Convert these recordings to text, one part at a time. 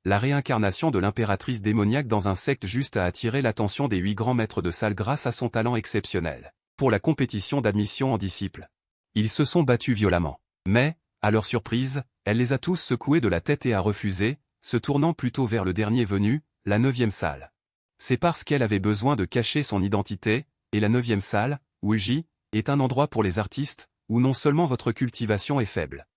la réincarnation de l'impératrice démoniaque dans un secte juste a attiré l'attention des 8 grands maîtres de salle grâce à son talent exceptionnel. Pour la compétition d'admission en disciples, ils se sont battus violemment. Mais, à leur surprise, elle les a tous secoués de la tête et a refusé, se tournant plutôt vers le dernier venu, la 9e salle. C'est parce qu'elle avait besoin de cacher son identité, et la 9e salle, Ouija, est un endroit pour les artistes, où non seulement votre cultivation est faible,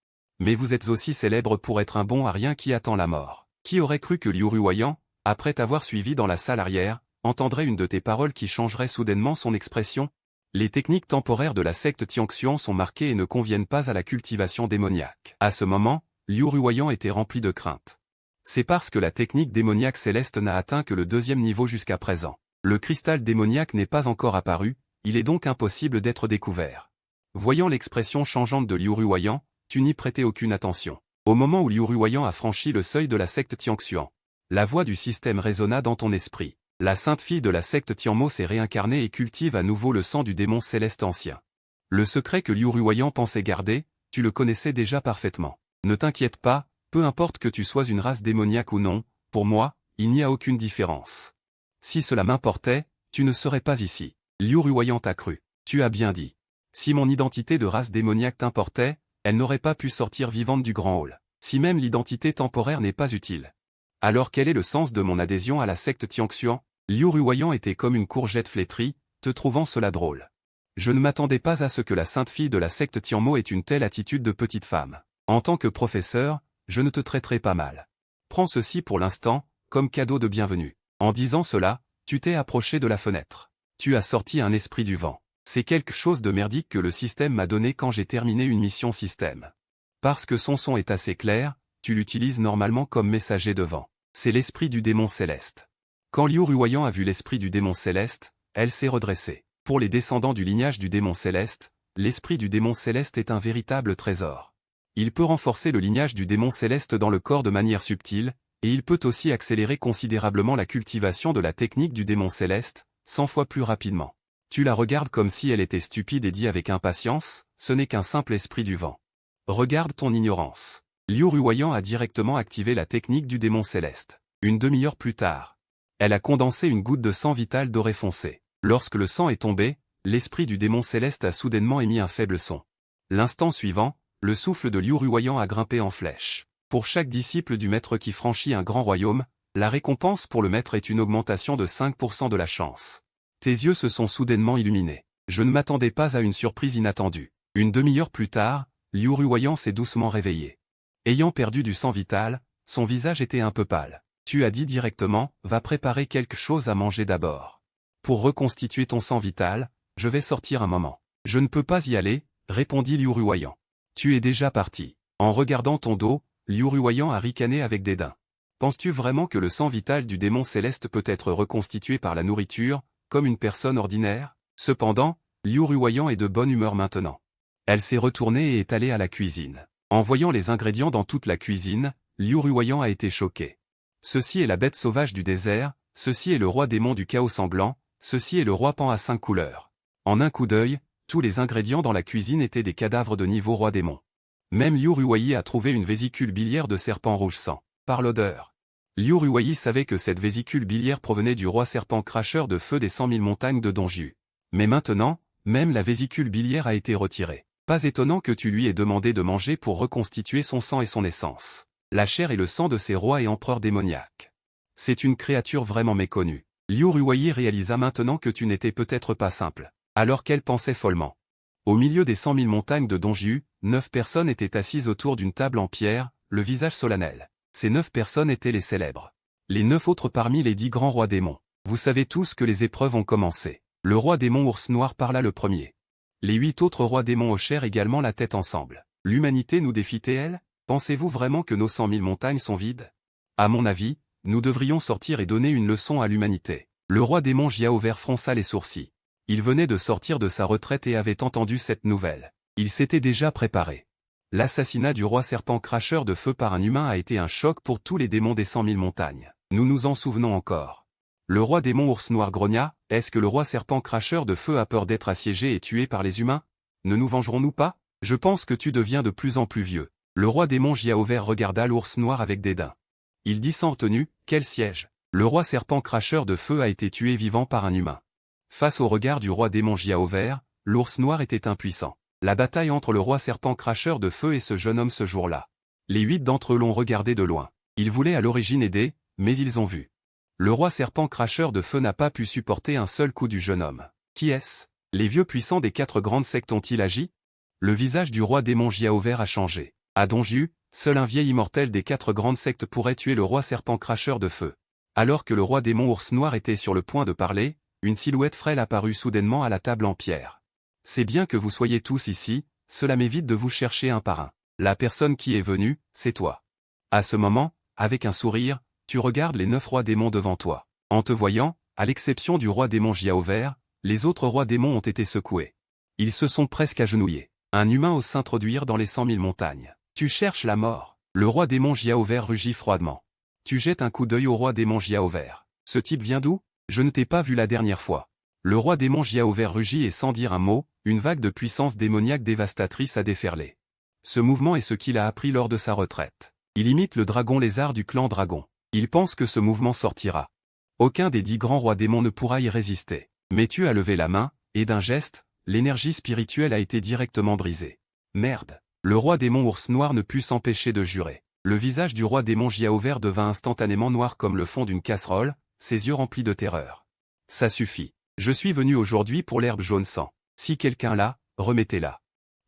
mais vous êtes aussi célèbre pour être un bon arien qui attend la mort. Qui aurait cru que Liu Ruoyan, après t'avoir suivi dans la salle arrière, entendrait une de tes paroles qui changerait soudainement son expression? Les techniques temporaires de la secte Tianxian sont marquées et ne conviennent pas à la cultivation démoniaque. À ce moment, Liu Ruoyan était rempli de crainte. C'est parce que la technique démoniaque céleste n'a atteint que le 2e niveau jusqu'à présent. Le cristal démoniaque n'est pas encore apparu, il est donc impossible d'être découvert. Voyant l'expression changeante de Liu Ruoyan, tu n'y prêtais aucune attention. Au moment où Liu Ruoyan a franchi le seuil de la secte Tianxian, la voix du système résonna dans ton esprit. La sainte fille de la secte Tianmo s'est réincarnée et cultive à nouveau le sang du démon céleste ancien. Le secret que Liu Ruoyan pensait garder, tu le connaissais déjà parfaitement. Ne t'inquiète pas, peu importe que tu sois une race démoniaque ou non, pour moi, il n'y a aucune différence. Si cela m'importait, tu ne serais pas ici. Liu Ruoyan t'a cru. Tu as bien dit. Si mon identité de race démoniaque t'importait, elle n'aurait pas pu sortir vivante du grand hall. Si même l'identité temporaire n'est pas utile. Alors quel est le sens de mon adhésion à la secte Tianxian? Liu Ruoyan était comme une courgette flétrie, te trouvant cela drôle. Je ne m'attendais pas à ce que la sainte fille de la secte Tianmo ait une telle attitude de petite femme. En tant que professeur, je ne te traiterai pas mal. Prends ceci pour l'instant, comme cadeau de bienvenue. En disant cela, tu t'es approché de la fenêtre. Tu as sorti un esprit du vent. C'est quelque chose de merdique que le système m'a donné quand j'ai terminé une mission système. Parce que son son est assez clair, tu l'utilises normalement comme messager de vent. C'est l'esprit du démon céleste. Quand Liu Ruoyan a vu l'esprit du démon céleste, elle s'est redressée. Pour les descendants du lignage du démon céleste, l'esprit du démon céleste est un véritable trésor. Il peut renforcer le lignage du démon céleste dans le corps de manière subtile, et il peut aussi accélérer considérablement la cultivation de la technique du démon céleste, 100 fois plus rapidement. Tu la regardes comme si elle était stupide et dit avec impatience, ce n'est qu'un simple esprit du vent. Regarde ton ignorance. Liu Ruoyan a directement activé la technique du démon céleste. Une demi-heure plus tard, elle a condensé une goutte de sang vital doré foncé. Lorsque le sang est tombé, l'esprit du démon céleste a soudainement émis un faible son. L'instant suivant, le souffle de Liu Ruoyan a grimpé en flèche. Pour chaque disciple du maître qui franchit un grand royaume, la récompense pour le maître est une augmentation de 5% de la chance. Tes yeux se sont soudainement illuminés. Je ne m'attendais pas à une surprise inattendue. Une demi-heure plus tard, Liu Ruoyan s'est doucement réveillé. Ayant perdu du sang vital, son visage était un peu pâle. Tu as dit directement, va préparer quelque chose à manger d'abord. Pour reconstituer ton sang vital, je vais sortir un moment. Je ne peux pas y aller, répondit Liu Ruoyan. Tu es déjà parti. En regardant ton dos, Liu Ruoyan a ricané avec dédain. Penses-tu vraiment que le sang vital du démon céleste peut être reconstitué par la nourriture, comme une personne ordinaire? Cependant, Liu Ruoyan est de bonne humeur maintenant. Elle s'est retournée et est allée à la cuisine. En voyant les ingrédients dans toute la cuisine, Liu Ruoyan a été choqué. Ceci est la bête sauvage du désert, ceci est le roi démon du chaos sanglant, ceci est le roi pan à 5 couleurs. En un coup d'œil, tous les ingrédients dans la cuisine étaient des cadavres de niveau roi démon. Même Liu Ruoyi a trouvé une vésicule biliaire de serpent rouge sang. Par l'odeur. Liu Ruoyi savait que cette vésicule biliaire provenait du roi serpent cracheur de feu des 100 000 montagnes de Donju. Mais maintenant, même la vésicule biliaire a été retirée. Pas étonnant que tu lui aies demandé de manger pour reconstituer son sang et son essence. La chair et le sang de ces rois et empereurs démoniaques. C'est une créature vraiment méconnue. Liu Ruoyi réalisa maintenant que tu n'étais peut-être pas simple. Alors qu'elle pensait follement. Au milieu des 100 000 montagnes de Donju, 9 personnes étaient assises autour d'une table en pierre, le visage solennel. Ces 9 personnes étaient les célèbres. Les 9 autres parmi les 10 grands rois démons. Vous savez tous que les épreuves ont commencé. Le roi démon ours noir parla le premier. Les 8 autres rois démons hochèrent également la tête ensemble. L'humanité nous défie-t-elle? Pensez-vous vraiment que nos 100 000 montagnes sont vides? À mon avis, nous devrions sortir et donner une leçon à l'humanité. Le roi démon Jiao Vert fronça les sourcils. Il venait de sortir de sa retraite et avait entendu cette nouvelle. Il s'était déjà préparé. L'assassinat du roi serpent cracheur de feu par un humain a été un choc pour tous les démons des 100 000 montagnes. Nous nous en souvenons encore. Le roi démon ours noir grogna, est-ce que le roi serpent cracheur de feu a peur d'être assiégé et tué par les humains? Ne nous vengerons-nous pas? Je pense que tu deviens de plus en plus vieux. Le roi démon Jiao Vert regarda l'ours noir avec dédain. Il dit sans retenue, quel siège! Le roi serpent cracheur de feu a été tué vivant par un humain. Face au regard du roi démon Jiao Vert, l'ours noir était impuissant. La bataille entre le roi serpent cracheur de feu et ce jeune homme ce jour-là. Les 8 d'entre eux l'ont regardé de loin. Ils voulaient à l'origine aider, mais ils ont vu. Le roi serpent cracheur de feu n'a pas pu supporter un seul coup du jeune homme. Qui est-ce? Les vieux puissants des 4 grandes sectes ont-ils agi? Le visage du roi démon Jiao Vert a changé. À Donju, seul un vieil immortel des 4 grandes sectes pourrait tuer le roi serpent cracheur de feu. Alors que le roi démon ours noir était sur le point de parler, une silhouette frêle apparut soudainement à la table en pierre. C'est bien que vous soyez tous ici, cela m'évite de vous chercher un par un. La personne qui est venue, c'est toi. À ce moment, avec un sourire, tu regardes les 9 rois démons devant toi. En te voyant, à l'exception du roi démon Jiao Vert, les autres rois démons ont été secoués. Ils se sont presque agenouillés. Un humain ose s'introduire dans les 100 000 montagnes. Tu cherches la mort. Le roi démon Jiao Vert rugit froidement. Tu jettes un coup d'œil au roi démon Jiao Vert. Ce type vient d'où? Je ne t'ai pas vu la dernière fois. Le roi démon Jiao Vert rugit et sans dire un mot, une vague de puissance démoniaque dévastatrice a déferlé. Ce mouvement est ce qu'il a appris lors de sa retraite. Il imite le dragon lézard du clan dragon. Il pense que ce mouvement sortira. Aucun des 10 grands rois démons ne pourra y résister. Mais tu as levé la main, et d'un geste, l'énergie spirituelle a été directement brisée. Merde. Le roi démon ours noir ne put s'empêcher de jurer. Le visage du roi démon Jiao Vert devint instantanément noir comme le fond d'une casserole, ses yeux remplis de terreur. Ça suffit. Je suis venu aujourd'hui pour l'herbe jaune sang. Si quelqu'un l'a, remettez-la.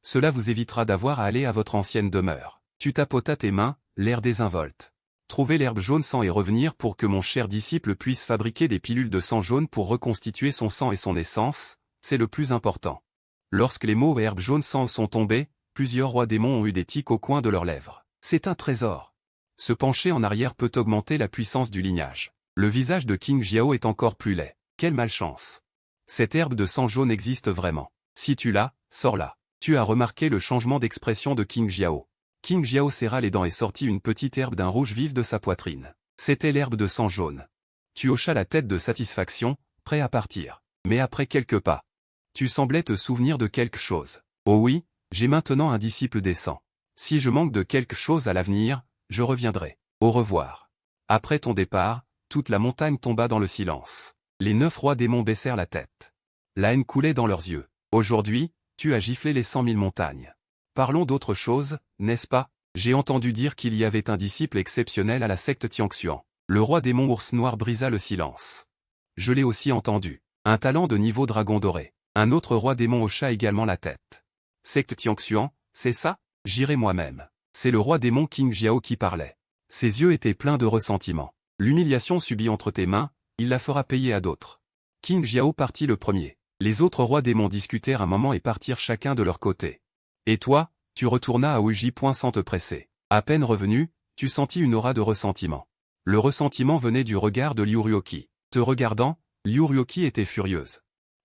Cela vous évitera d'avoir à aller à votre ancienne demeure. Tu tapotas tes mains, l'air désinvolte. Trouver l'herbe jaune sang et revenir pour que mon cher disciple puisse fabriquer des pilules de sang jaune pour reconstituer son sang et son essence, c'est le plus important. Lorsque les mots herbe jaune sang sont tombés, plusieurs rois démons ont eu des tics au coin de leurs lèvres. C'est un trésor. Se pencher en arrière peut augmenter la puissance du lignage. Le visage de King Jiao est encore plus laid. Quelle malchance. Cette herbe de sang jaune existe vraiment. Si tu l'as, sors-la. Tu as remarqué le changement d'expression de King Jiao. King Jiao serra les dents et sortit une petite herbe d'un rouge vif de sa poitrine. C'était l'herbe de sang jaune. Tu hochas la tête de satisfaction, prêt à partir. Mais après quelques pas, tu semblais te souvenir de quelque chose. Oh oui, j'ai maintenant un disciple décent. Si je manque de quelque chose à l'avenir, je reviendrai. Au revoir. Après ton départ, toute la montagne tomba dans le silence. Les 9 rois démons baissèrent la tête. La haine coulait dans leurs yeux. Aujourd'hui, tu as giflé les 100 000 montagnes. Parlons d'autre chose, n'est-ce pas? J'ai entendu dire qu'il y avait un disciple exceptionnel à la secte Tianxuan. Le roi démon ours noir brisa le silence. Je l'ai aussi entendu. Un talent de niveau dragon doré. Un autre roi démon hocha également la tête. Secte Tianxuan, c'est ça? J'irai moi-même. C'est le roi démon King Jiao qui parlait. Ses yeux étaient pleins de ressentiment. L'humiliation subie entre tes mains, il la fera payer à d'autres. King Jiao partit le premier. Les autres rois démons discutèrent un moment et partirent chacun de leur côté. Et toi, tu retournas à Ouiji Point sans te presser. À peine revenu, tu sentis une aura de ressentiment. Le ressentiment venait du regard de Liu Ryoki. Te regardant, Liu Ryoki était furieuse.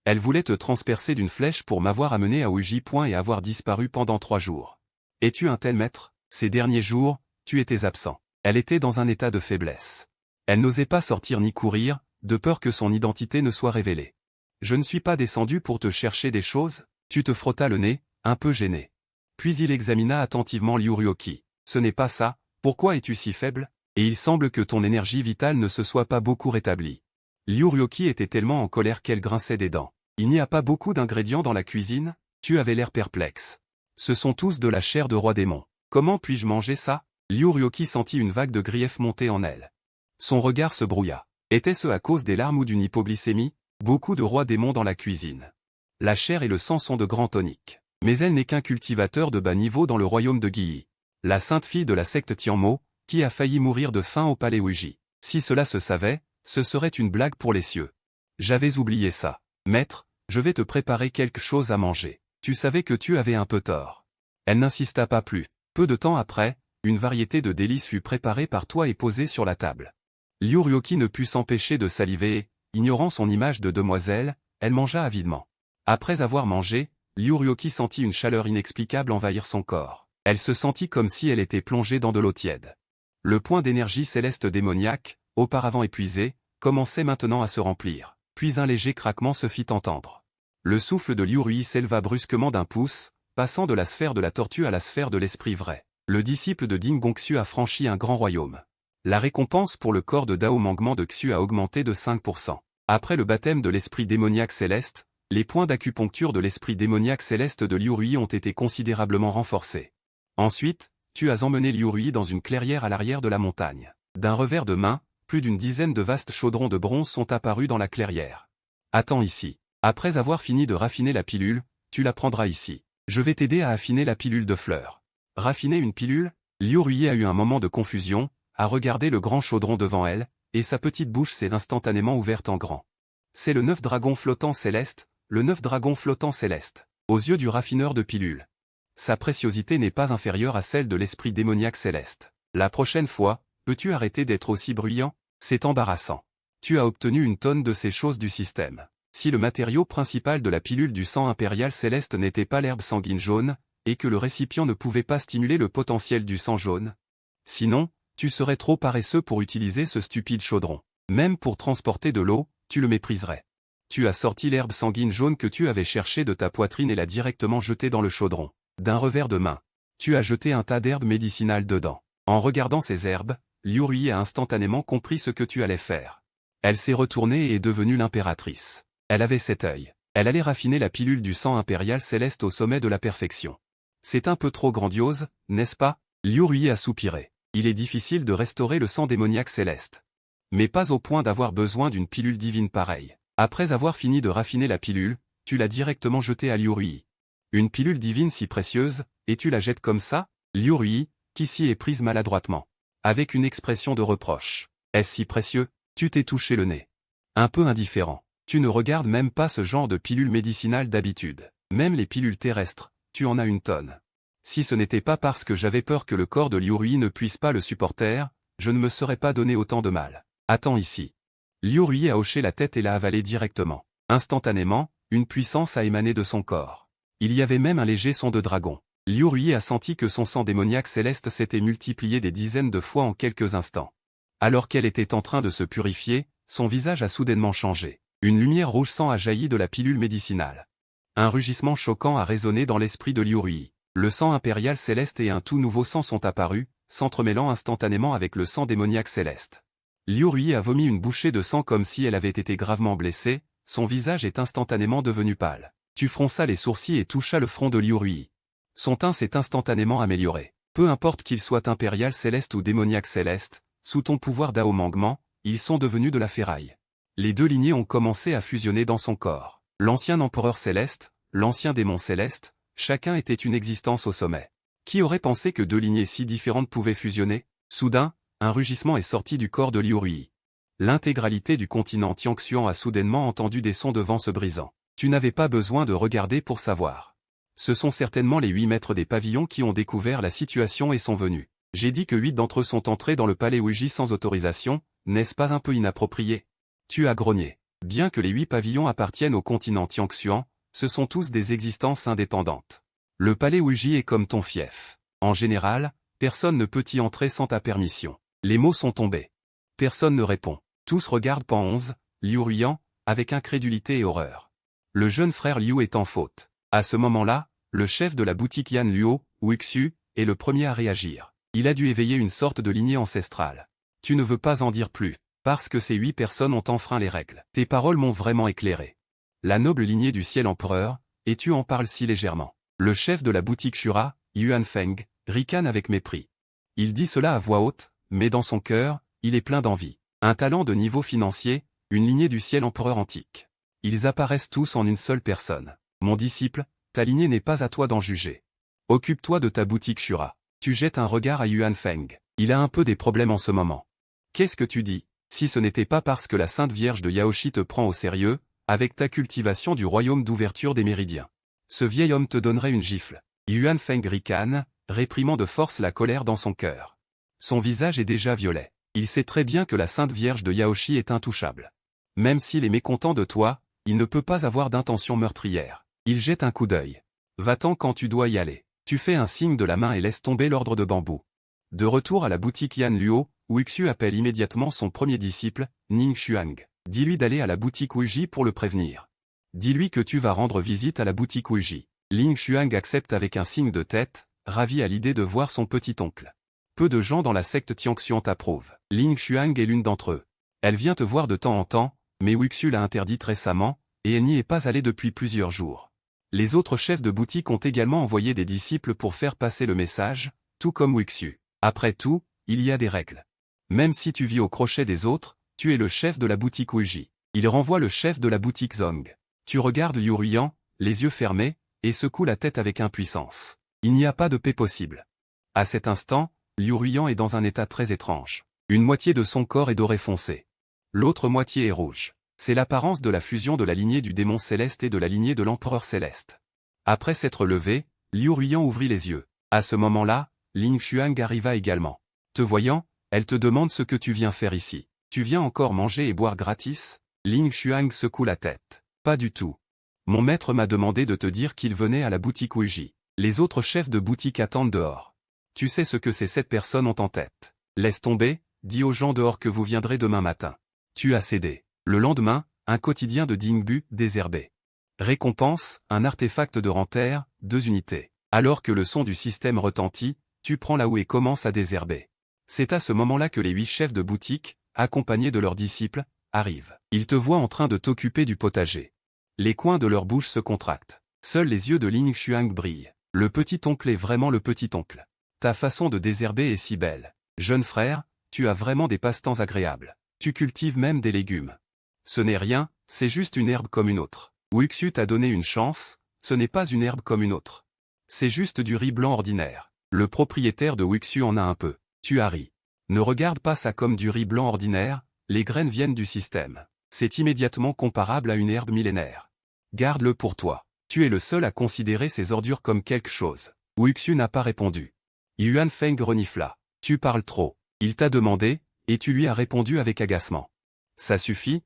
Elle voulait te transpercer d'une flèche pour m'avoir amené à Ouiji Point et avoir disparu pendant 3 jours. Es-tu un tel maître? Ces derniers jours, tu étais absent. Elle était dans un état de faiblesse. Elle n'osait pas sortir ni courir, de peur que son identité ne soit révélée. Je ne suis pas descendu pour te chercher des choses? Tu te frottas le nez, un peu gêné. Puis il examina attentivement Liu Ryoki. Ce n'est pas ça, pourquoi es-tu si faible? Et il semble que ton énergie vitale ne se soit pas beaucoup rétablie. Liu Ryoki était tellement en colère qu'elle grinçait des dents. Il n'y a pas beaucoup d'ingrédients dans la cuisine? Tu avais l'air perplexe. Ce sont tous de la chair de roi démon. Comment puis-je manger ça? Liu Ryoki sentit une vague de grief monter en elle. Son regard se brouilla. Était-ce à cause des larmes ou d'une hypoglycémie? Beaucoup de rois démons dans la cuisine. La chair et le sang sont de grands toniques. Mais elle n'est qu'un cultivateur de bas niveau dans le royaume de Guyi. La sainte fille de la secte Tianmo, qui a failli mourir de faim au palais Ouiji. Si cela se savait, ce serait une blague pour les cieux. J'avais oublié ça. Maître, je vais te préparer quelque chose à manger. Tu savais que tu avais un peu tort. Elle n'insista pas plus. Peu de temps après, une variété de délices fut préparée par toi et posée sur la table. Liu Ryoki ne put s'empêcher de saliver et, ignorant son image de demoiselle, elle mangea avidement. Après avoir mangé, Liu Ryoki sentit une chaleur inexplicable envahir son corps. Elle se sentit comme si elle était plongée dans de l'eau tiède. Le point d'énergie céleste démoniaque, auparavant épuisé, commençait maintenant à se remplir. Puis un léger craquement se fit entendre. Le souffle de Liu Rui s'éleva brusquement d'un pouce, passant de la sphère de la tortue à la sphère de l'esprit vrai. Le disciple de Ding Gongxu a franchi un grand royaume. La récompense pour le corps de Dao Mangman de Xu a augmenté de 5%. Après le baptême de l'esprit démoniaque céleste, les points d'acupuncture de l'esprit démoniaque céleste de Liu Rui ont été considérablement renforcés. Ensuite, tu as emmené Liu Rui dans une clairière à l'arrière de la montagne. D'un revers de main, plus d'une dizaine de vastes chaudrons de bronze sont apparus dans la clairière. Attends ici. Après avoir fini de raffiner la pilule, tu la prendras ici. Je vais t'aider à affiner la pilule de fleurs. Raffiner une pilule? Liu Rui a eu un moment de confusion, a regardé le grand chaudron devant elle, et sa petite bouche s'est instantanément ouverte en grand. C'est le 9 dragon flottant céleste, le 9 dragon flottant céleste, aux yeux du raffineur de pilules. Sa préciosité n'est pas inférieure à celle de l'esprit démoniaque céleste. La prochaine fois, peux-tu arrêter d'être aussi bruyant? C'est embarrassant. Tu as obtenu une tonne de ces choses du système. Si le matériau principal de la pilule du sang impérial céleste n'était pas l'herbe sanguine jaune, et que le récipient ne pouvait pas stimuler le potentiel du sang jaune. Sinon, tu serais trop paresseux pour utiliser ce stupide chaudron. Même pour transporter de l'eau, tu le mépriserais. Tu as sorti l'herbe sanguine jaune que tu avais cherchée de ta poitrine et l'as directement jetée dans le chaudron. D'un revers de main. Tu as jeté un tas d'herbes médicinales dedans. En regardant ces herbes, Liu Rui a instantanément compris ce que tu allais faire. Elle s'est retournée et est devenue l'impératrice. Elle avait cet œil. Elle allait raffiner la pilule du sang impérial céleste au sommet de la perfection. C'est un peu trop grandiose, n'est-ce pas? Liu Rui a soupiré. Il est difficile de restaurer le sang démoniaque céleste. Mais pas au point d'avoir besoin d'une pilule divine pareille. Après avoir fini de raffiner la pilule, tu l'as directement jetée à Liu Rui. Une pilule divine si précieuse, et tu la jettes comme ça? Liu Rui, qui s'y est prise maladroitement. Avec une expression de reproche. Est-ce si précieux? Tu t'es touché le nez. Un peu indifférent. Tu ne regardes même pas ce genre de pilule médicinale d'habitude. Même les pilules terrestres, tu en as une tonne. Si ce n'était pas parce que j'avais peur que le corps de Liu Rui ne puisse pas le supporter, je ne me serais pas donné autant de mal. Attends ici. Liu Rui a hoché la tête et l'a avalé directement. Instantanément, une puissance a émané de son corps. Il y avait même un léger son de dragon. Liu Rui a senti que son sang démoniaque céleste s'était multiplié des dizaines de fois en quelques instants. Alors qu'elle était en train de se purifier, son visage a soudainement changé. Une lumière rouge sang a jailli de la pilule médicinale. Un rugissement choquant a résonné dans l'esprit de Liu Rui. Le sang impérial céleste et un tout nouveau sang sont apparus, s'entremêlant instantanément avec le sang démoniaque céleste. Liu Rui a vomi une bouchée de sang comme si elle avait été gravement blessée, son visage est instantanément devenu pâle. Tu fronça les sourcils et toucha le front de Liu Rui. Son teint s'est instantanément amélioré. Peu importe qu'il soit impérial céleste ou démoniaque céleste, sous ton pouvoir Dao Mangman, ils sont devenus de la ferraille. Les deux lignées ont commencé à fusionner dans son corps. L'ancien empereur céleste, l'ancien démon céleste, chacun était une existence au sommet. Qui aurait pensé que deux lignées si différentes pouvaient fusionner? Soudain, un rugissement est sorti du corps de Liu Rui. L'intégralité du continent Tianxian a soudainement entendu des sons de vent se brisant. Tu n'avais pas besoin de regarder pour savoir. Ce sont certainement les 8 maîtres des pavillons qui ont découvert la situation et sont venus. J'ai dit que 8 d'entre eux sont entrés dans le palais Ouiji sans autorisation, n'est-ce pas un peu inapproprié? Tu as grogné. Bien que les 8 pavillons appartiennent au continent Tianxian, ce sont tous des existences indépendantes. Le palais Ouiji est comme ton fief. En général, personne ne peut y entrer sans ta permission. Les mots sont tombés. Personne ne répond. Tous regardent Pan 11, Liu Ruian, avec incrédulité et horreur. Le jeune frère Liu est en faute. À ce moment-là, le chef de la boutique Yan Luo, Wixu, est le premier à réagir. Il a dû éveiller une sorte de lignée ancestrale. Tu ne veux pas en dire plus, parce que ces 8 personnes ont enfreint les règles. Tes paroles m'ont vraiment éclairé. La noble lignée du ciel empereur, et tu en parles si légèrement. Le chef de la boutique Shura, Yuan Feng, ricane avec mépris. Il dit cela à voix haute, mais dans son cœur, il est plein d'envie. Un talent de niveau financier, une lignée du ciel empereur antique. Ils apparaissent tous en une seule personne. Mon disciple, ta lignée n'est pas à toi d'en juger. Occupe-toi de ta boutique Shura. Tu jettes un regard à Yuan Feng. Il a un peu des problèmes en ce moment. Qu'est-ce que tu dis? Si ce n'était pas parce que la Sainte Vierge de Yaoshi te prend au sérieux, avec ta cultivation du royaume d'ouverture des méridiens. Ce vieil homme te donnerait une gifle. Yuan Feng ricane, réprimant de force la colère dans son cœur. Son visage est déjà violet. Il sait très bien que la Sainte Vierge de Yaoshi est intouchable. Même s'il est mécontent de toi, il ne peut pas avoir d'intention meurtrière. Il jette un coup d'œil. Va-t'en quand tu dois y aller. Tu fais un signe de la main et laisse tomber l'ordre de bambou. De retour à la boutique Yan Luo, Wixu appelle immédiatement son premier disciple, Ning Xuang. Dis-lui d'aller à la boutique Ouiji pour le prévenir. Dis-lui que tu vas rendre visite à la boutique Ouiji. Ling Xuang accepte avec un signe de tête, ravi à l'idée de voir son petit-oncle. Peu de gens dans la secte Tianxian t'approuvent. Ling Xuang est l'une d'entre eux. Elle vient te voir de temps en temps, mais Wuxu l'a interdite récemment, et elle n'y est pas allée depuis plusieurs jours. Les autres chefs de boutique ont également envoyé des disciples pour faire passer le message, tout comme Wuxu. Après tout, il y a des règles. Même si tu vis au crochet des autres, tu es le chef de la boutique Wuji. Il renvoie le chef de la boutique Zong. Tu regardes Liu Ruyan, les yeux fermés, et secoue la tête avec impuissance. Il n'y a pas de paix possible. À cet instant, Liu Ruyan est dans un état très étrange. Une moitié de son corps est doré foncé. L'autre moitié est rouge. C'est l'apparence de la fusion de la lignée du démon céleste et de la lignée de l'empereur céleste. Après s'être levé, Liu Ruyan ouvrit les yeux. À ce moment-là, Ling Xuang arriva également. Te voyant, elle te demande ce que tu viens faire ici. Tu viens encore manger et boire gratis? Ling Xuang secoue la tête. Pas du tout. Mon maître m'a demandé de te dire qu'il venait à la boutique Wuji. Les autres chefs de boutique attendent dehors. Tu sais ce que ces 7 personnes ont en tête. Laisse tomber, dis aux gens dehors que vous viendrez demain matin. Tu as cédé. Le lendemain, un quotidien de Dingbu, désherbé. Récompense, un artefact de Ranterre, 2 unités. Alors que le son du système retentit, tu prends là où et commences à désherber. C'est à ce moment-là que les 8 chefs de boutique, accompagnés de leurs disciples, arrivent. Ils te voient en train de t'occuper du potager. Les coins de leur bouche se contractent. Seuls les yeux de Ling Xuang brillent. Le petit-oncle est vraiment le petit-oncle. Ta façon de désherber est si belle. Jeune frère, tu as vraiment des passe-temps agréables. Tu cultives même des légumes. Ce n'est rien, c'est juste une herbe comme une autre. Wuxu t'a donné une chance, ce n'est pas une herbe comme une autre. C'est juste du riz blanc ordinaire. Le propriétaire de Wuxu en a un peu. Tu as ri. Ne regarde pas ça comme du riz blanc ordinaire, les graines viennent du système. C'est immédiatement comparable à une herbe millénaire. Garde-le pour toi. Tu es le seul à considérer ces ordures comme quelque chose. Wuxu n'a pas répondu. Yuan Feng renifla. Tu parles trop. Il t'a demandé, et tu lui as répondu avec agacement. Ça suffit,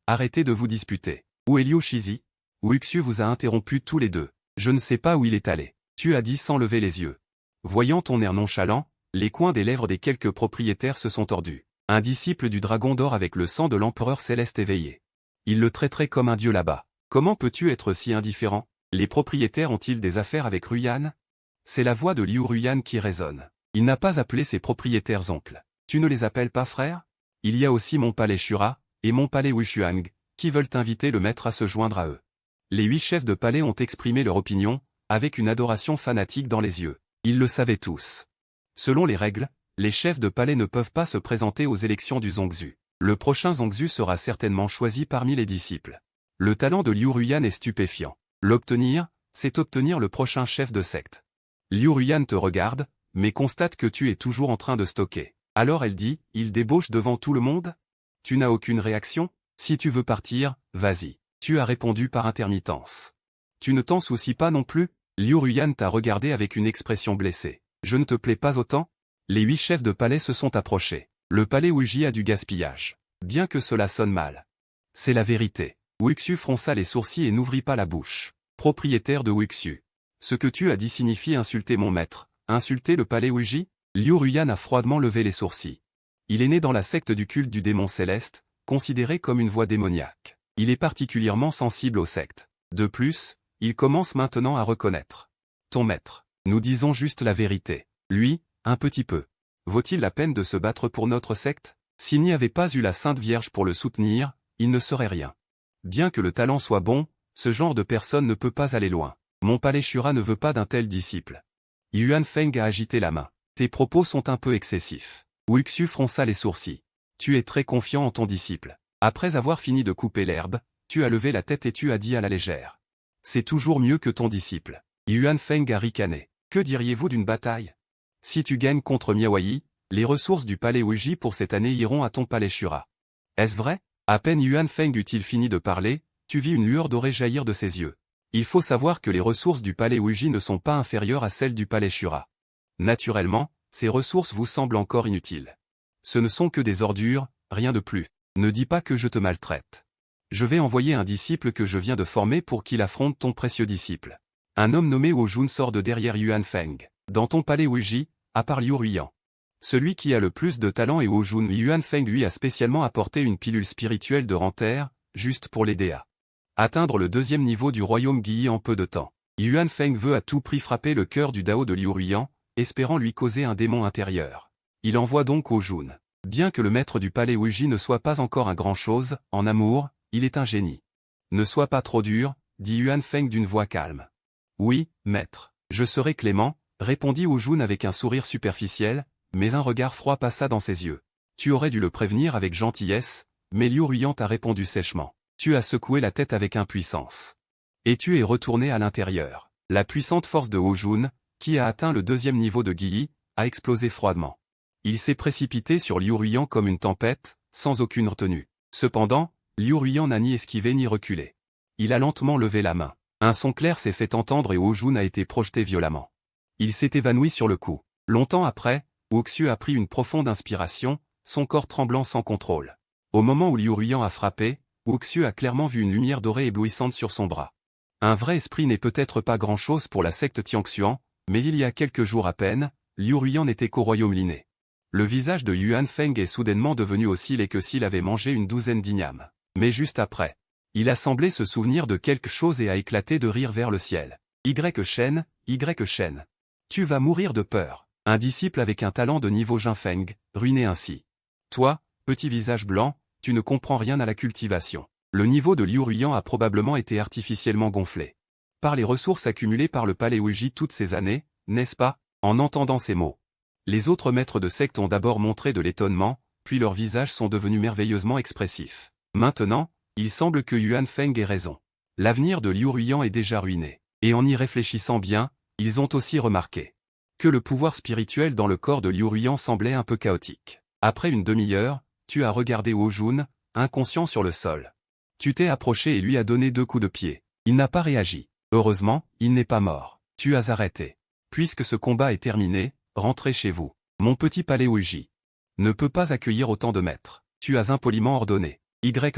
arrêtez de vous disputer. Où est Liu Shizi? Wuxu vous a interrompu tous les deux. Je ne sais pas où il est allé. Tu as dit sans lever les yeux. Voyant ton air nonchalant, les coins des lèvres des quelques propriétaires se sont tordus. Un disciple du dragon d'or avec le sang de l'empereur céleste éveillé. Il le traiterait comme un dieu là-bas. Comment peux-tu être si indifférent? Les propriétaires ont-ils des affaires avec Ruyan? C'est la voix de Liu Ruyan qui résonne. Il n'a pas appelé ses propriétaires oncles. Tu ne les appelles pas frères? Il y a aussi mon palais Shura, et mon palais Wushuang, qui veulent inviter le maître à se joindre à eux. Les 8 chefs de palais ont exprimé leur opinion, avec une adoration fanatique dans les yeux. Ils le savaient tous. Selon les règles, les chefs de palais ne peuvent pas se présenter aux élections du Zongzu. Le prochain Zongzu sera certainement choisi parmi les disciples. Le talent de Liu Ruyan est stupéfiant. L'obtenir, c'est obtenir le prochain chef de secte. Liu Ruyan te regarde, mais constate que tu es toujours en train de stocker. Alors elle dit, il débauche devant tout le monde? Tu n'as aucune réaction? Si tu veux partir, vas-y. Tu as répondu par intermittence. Tu ne t'en soucies pas non plus? Liu Ruyan t'a regardé avec une expression blessée. Je ne te plais pas autant? Les 8 chefs de palais se sont approchés. Le palais Wuji a du gaspillage. Bien que cela sonne mal. C'est la vérité. Wuxu fronça les sourcils et n'ouvrit pas la bouche. Propriétaire de Wuxu. Ce que tu as dit signifie insulter mon maître. Insulter le palais Wuji? Liu Ruyan a froidement levé les sourcils. Il est né dans la secte du culte du démon céleste, considéré comme une voix démoniaque. Il est particulièrement sensible aux sectes. De plus, il commence maintenant à reconnaître. Ton maître. Nous disons juste la vérité. Lui, un petit peu. Vaut-il la peine de se battre pour notre secte? S'il n'y avait pas eu la Sainte Vierge pour le soutenir, il ne serait rien. Bien que le talent soit bon, ce genre de personne ne peut pas aller loin. Mon palais Shura ne veut pas d'un tel disciple. Yuan Feng a agité la main. Tes propos sont un peu excessifs. Wuxu fronça les sourcils. Tu es très confiant en ton disciple. Après avoir fini de couper l'herbe, tu as levé la tête et tu as dit à la légère. C'est toujours mieux que ton disciple. Yuan Feng a ricané. Que diriez-vous d'une bataille? Si tu gagnes contre Miaoyi, les ressources du palais Wuji pour cette année iront à ton palais Shura. Est-ce vrai? À peine Yuan Feng eut-il fini de parler, tu vis une lueur dorée jaillir de ses yeux. Il faut savoir que les ressources du palais Wuji ne sont pas inférieures à celles du palais Shura. Naturellement, ces ressources vous semblent encore inutiles. Ce ne sont que des ordures, rien de plus. Ne dis pas que je te maltraite. Je vais envoyer un disciple que je viens de former pour qu'il affronte ton précieux disciple. Un homme nommé Wo Jun sort de derrière Yuan Feng. Dans ton palais Wuji, à part Liu Ruyan. Celui qui a le plus de talent est Wo Jun. Yuan Feng lui a spécialement apporté une pilule spirituelle de Ranterre, juste pour l'aider à atteindre le 2e niveau du royaume Guyi en peu de temps. Yuan Feng veut à tout prix frapper le cœur du Dao de Liu Ruyan, espérant lui causer un démon intérieur. Il envoie donc Ho Jun. Bien que le maître du palais Ouji ne soit pas encore un grand chose, en amour, il est un génie. Ne sois pas trop dur, dit Yuan Feng d'une voix calme. Oui, maître. Je serai clément, répondit Ho Jun avec un sourire superficiel, mais un regard froid passa dans ses yeux. Tu aurais dû le prévenir avec gentillesse, mais Liu Ruyan t'a répondu sèchement. Tu as secoué la tête avec impuissance. Et tu es retourné à l'intérieur. La puissante force de Ho Jun, qui a atteint le 2e niveau de Guyi, a explosé froidement. Il s'est précipité sur Liu Ruyan comme une tempête, sans aucune retenue. Cependant, Liu Ruyan n'a ni esquivé ni reculé. Il a lentement levé la main. Un son clair s'est fait entendre et Ho Jun a été projeté violemment. Il s'est évanoui sur le coup. Longtemps après, Wuxiu a pris une profonde inspiration, son corps tremblant sans contrôle. Au moment où Liu Ruyan a frappé, Wuxiu a clairement vu une lumière dorée éblouissante sur son bras. Un vrai esprit n'est peut-être pas grand-chose pour la secte Tianxuan, mais il y a quelques jours à peine, Liu Ruyan n'était qu'au royaume Liné. Le visage de Yuan Feng est soudainement devenu aussi laid que s'il avait mangé une douzaine d'igname. Mais juste après, il a semblé se souvenir de quelque chose et a éclaté de rire vers le ciel. Shen, Shen. Tu vas mourir de peur. Un disciple avec un talent de niveau Jinfeng, ruiné ainsi. Toi, petit visage blanc, tu ne comprends rien à la cultivation. Le niveau de Liu Ruyan a probablement été artificiellement gonflé. Par les ressources accumulées par le palais Ouji toutes ces années, n'est-ce pas? En entendant ces mots, les autres maîtres de secte ont d'abord montré de l'étonnement, puis leurs visages sont devenus merveilleusement expressifs. Maintenant, il semble que Yuan Feng ait raison. L'avenir de Liu Ruyan est déjà ruiné. Et en y réfléchissant bien, ils ont aussi remarqué que le pouvoir spirituel dans le corps de Liu Ruyan semblait un peu chaotique. Après une demi-heure, tu as regardé Ho Jun, inconscient sur le sol. Tu t'es approché et lui as donné 2 coups de pied. Il n'a pas réagi. Heureusement, il n'est pas mort. Tu as arrêté. Puisque ce combat est terminé, rentrez chez vous. Mon petit palais Ouji ne peut pas accueillir autant de maîtres. Tu as impoliment ordonné.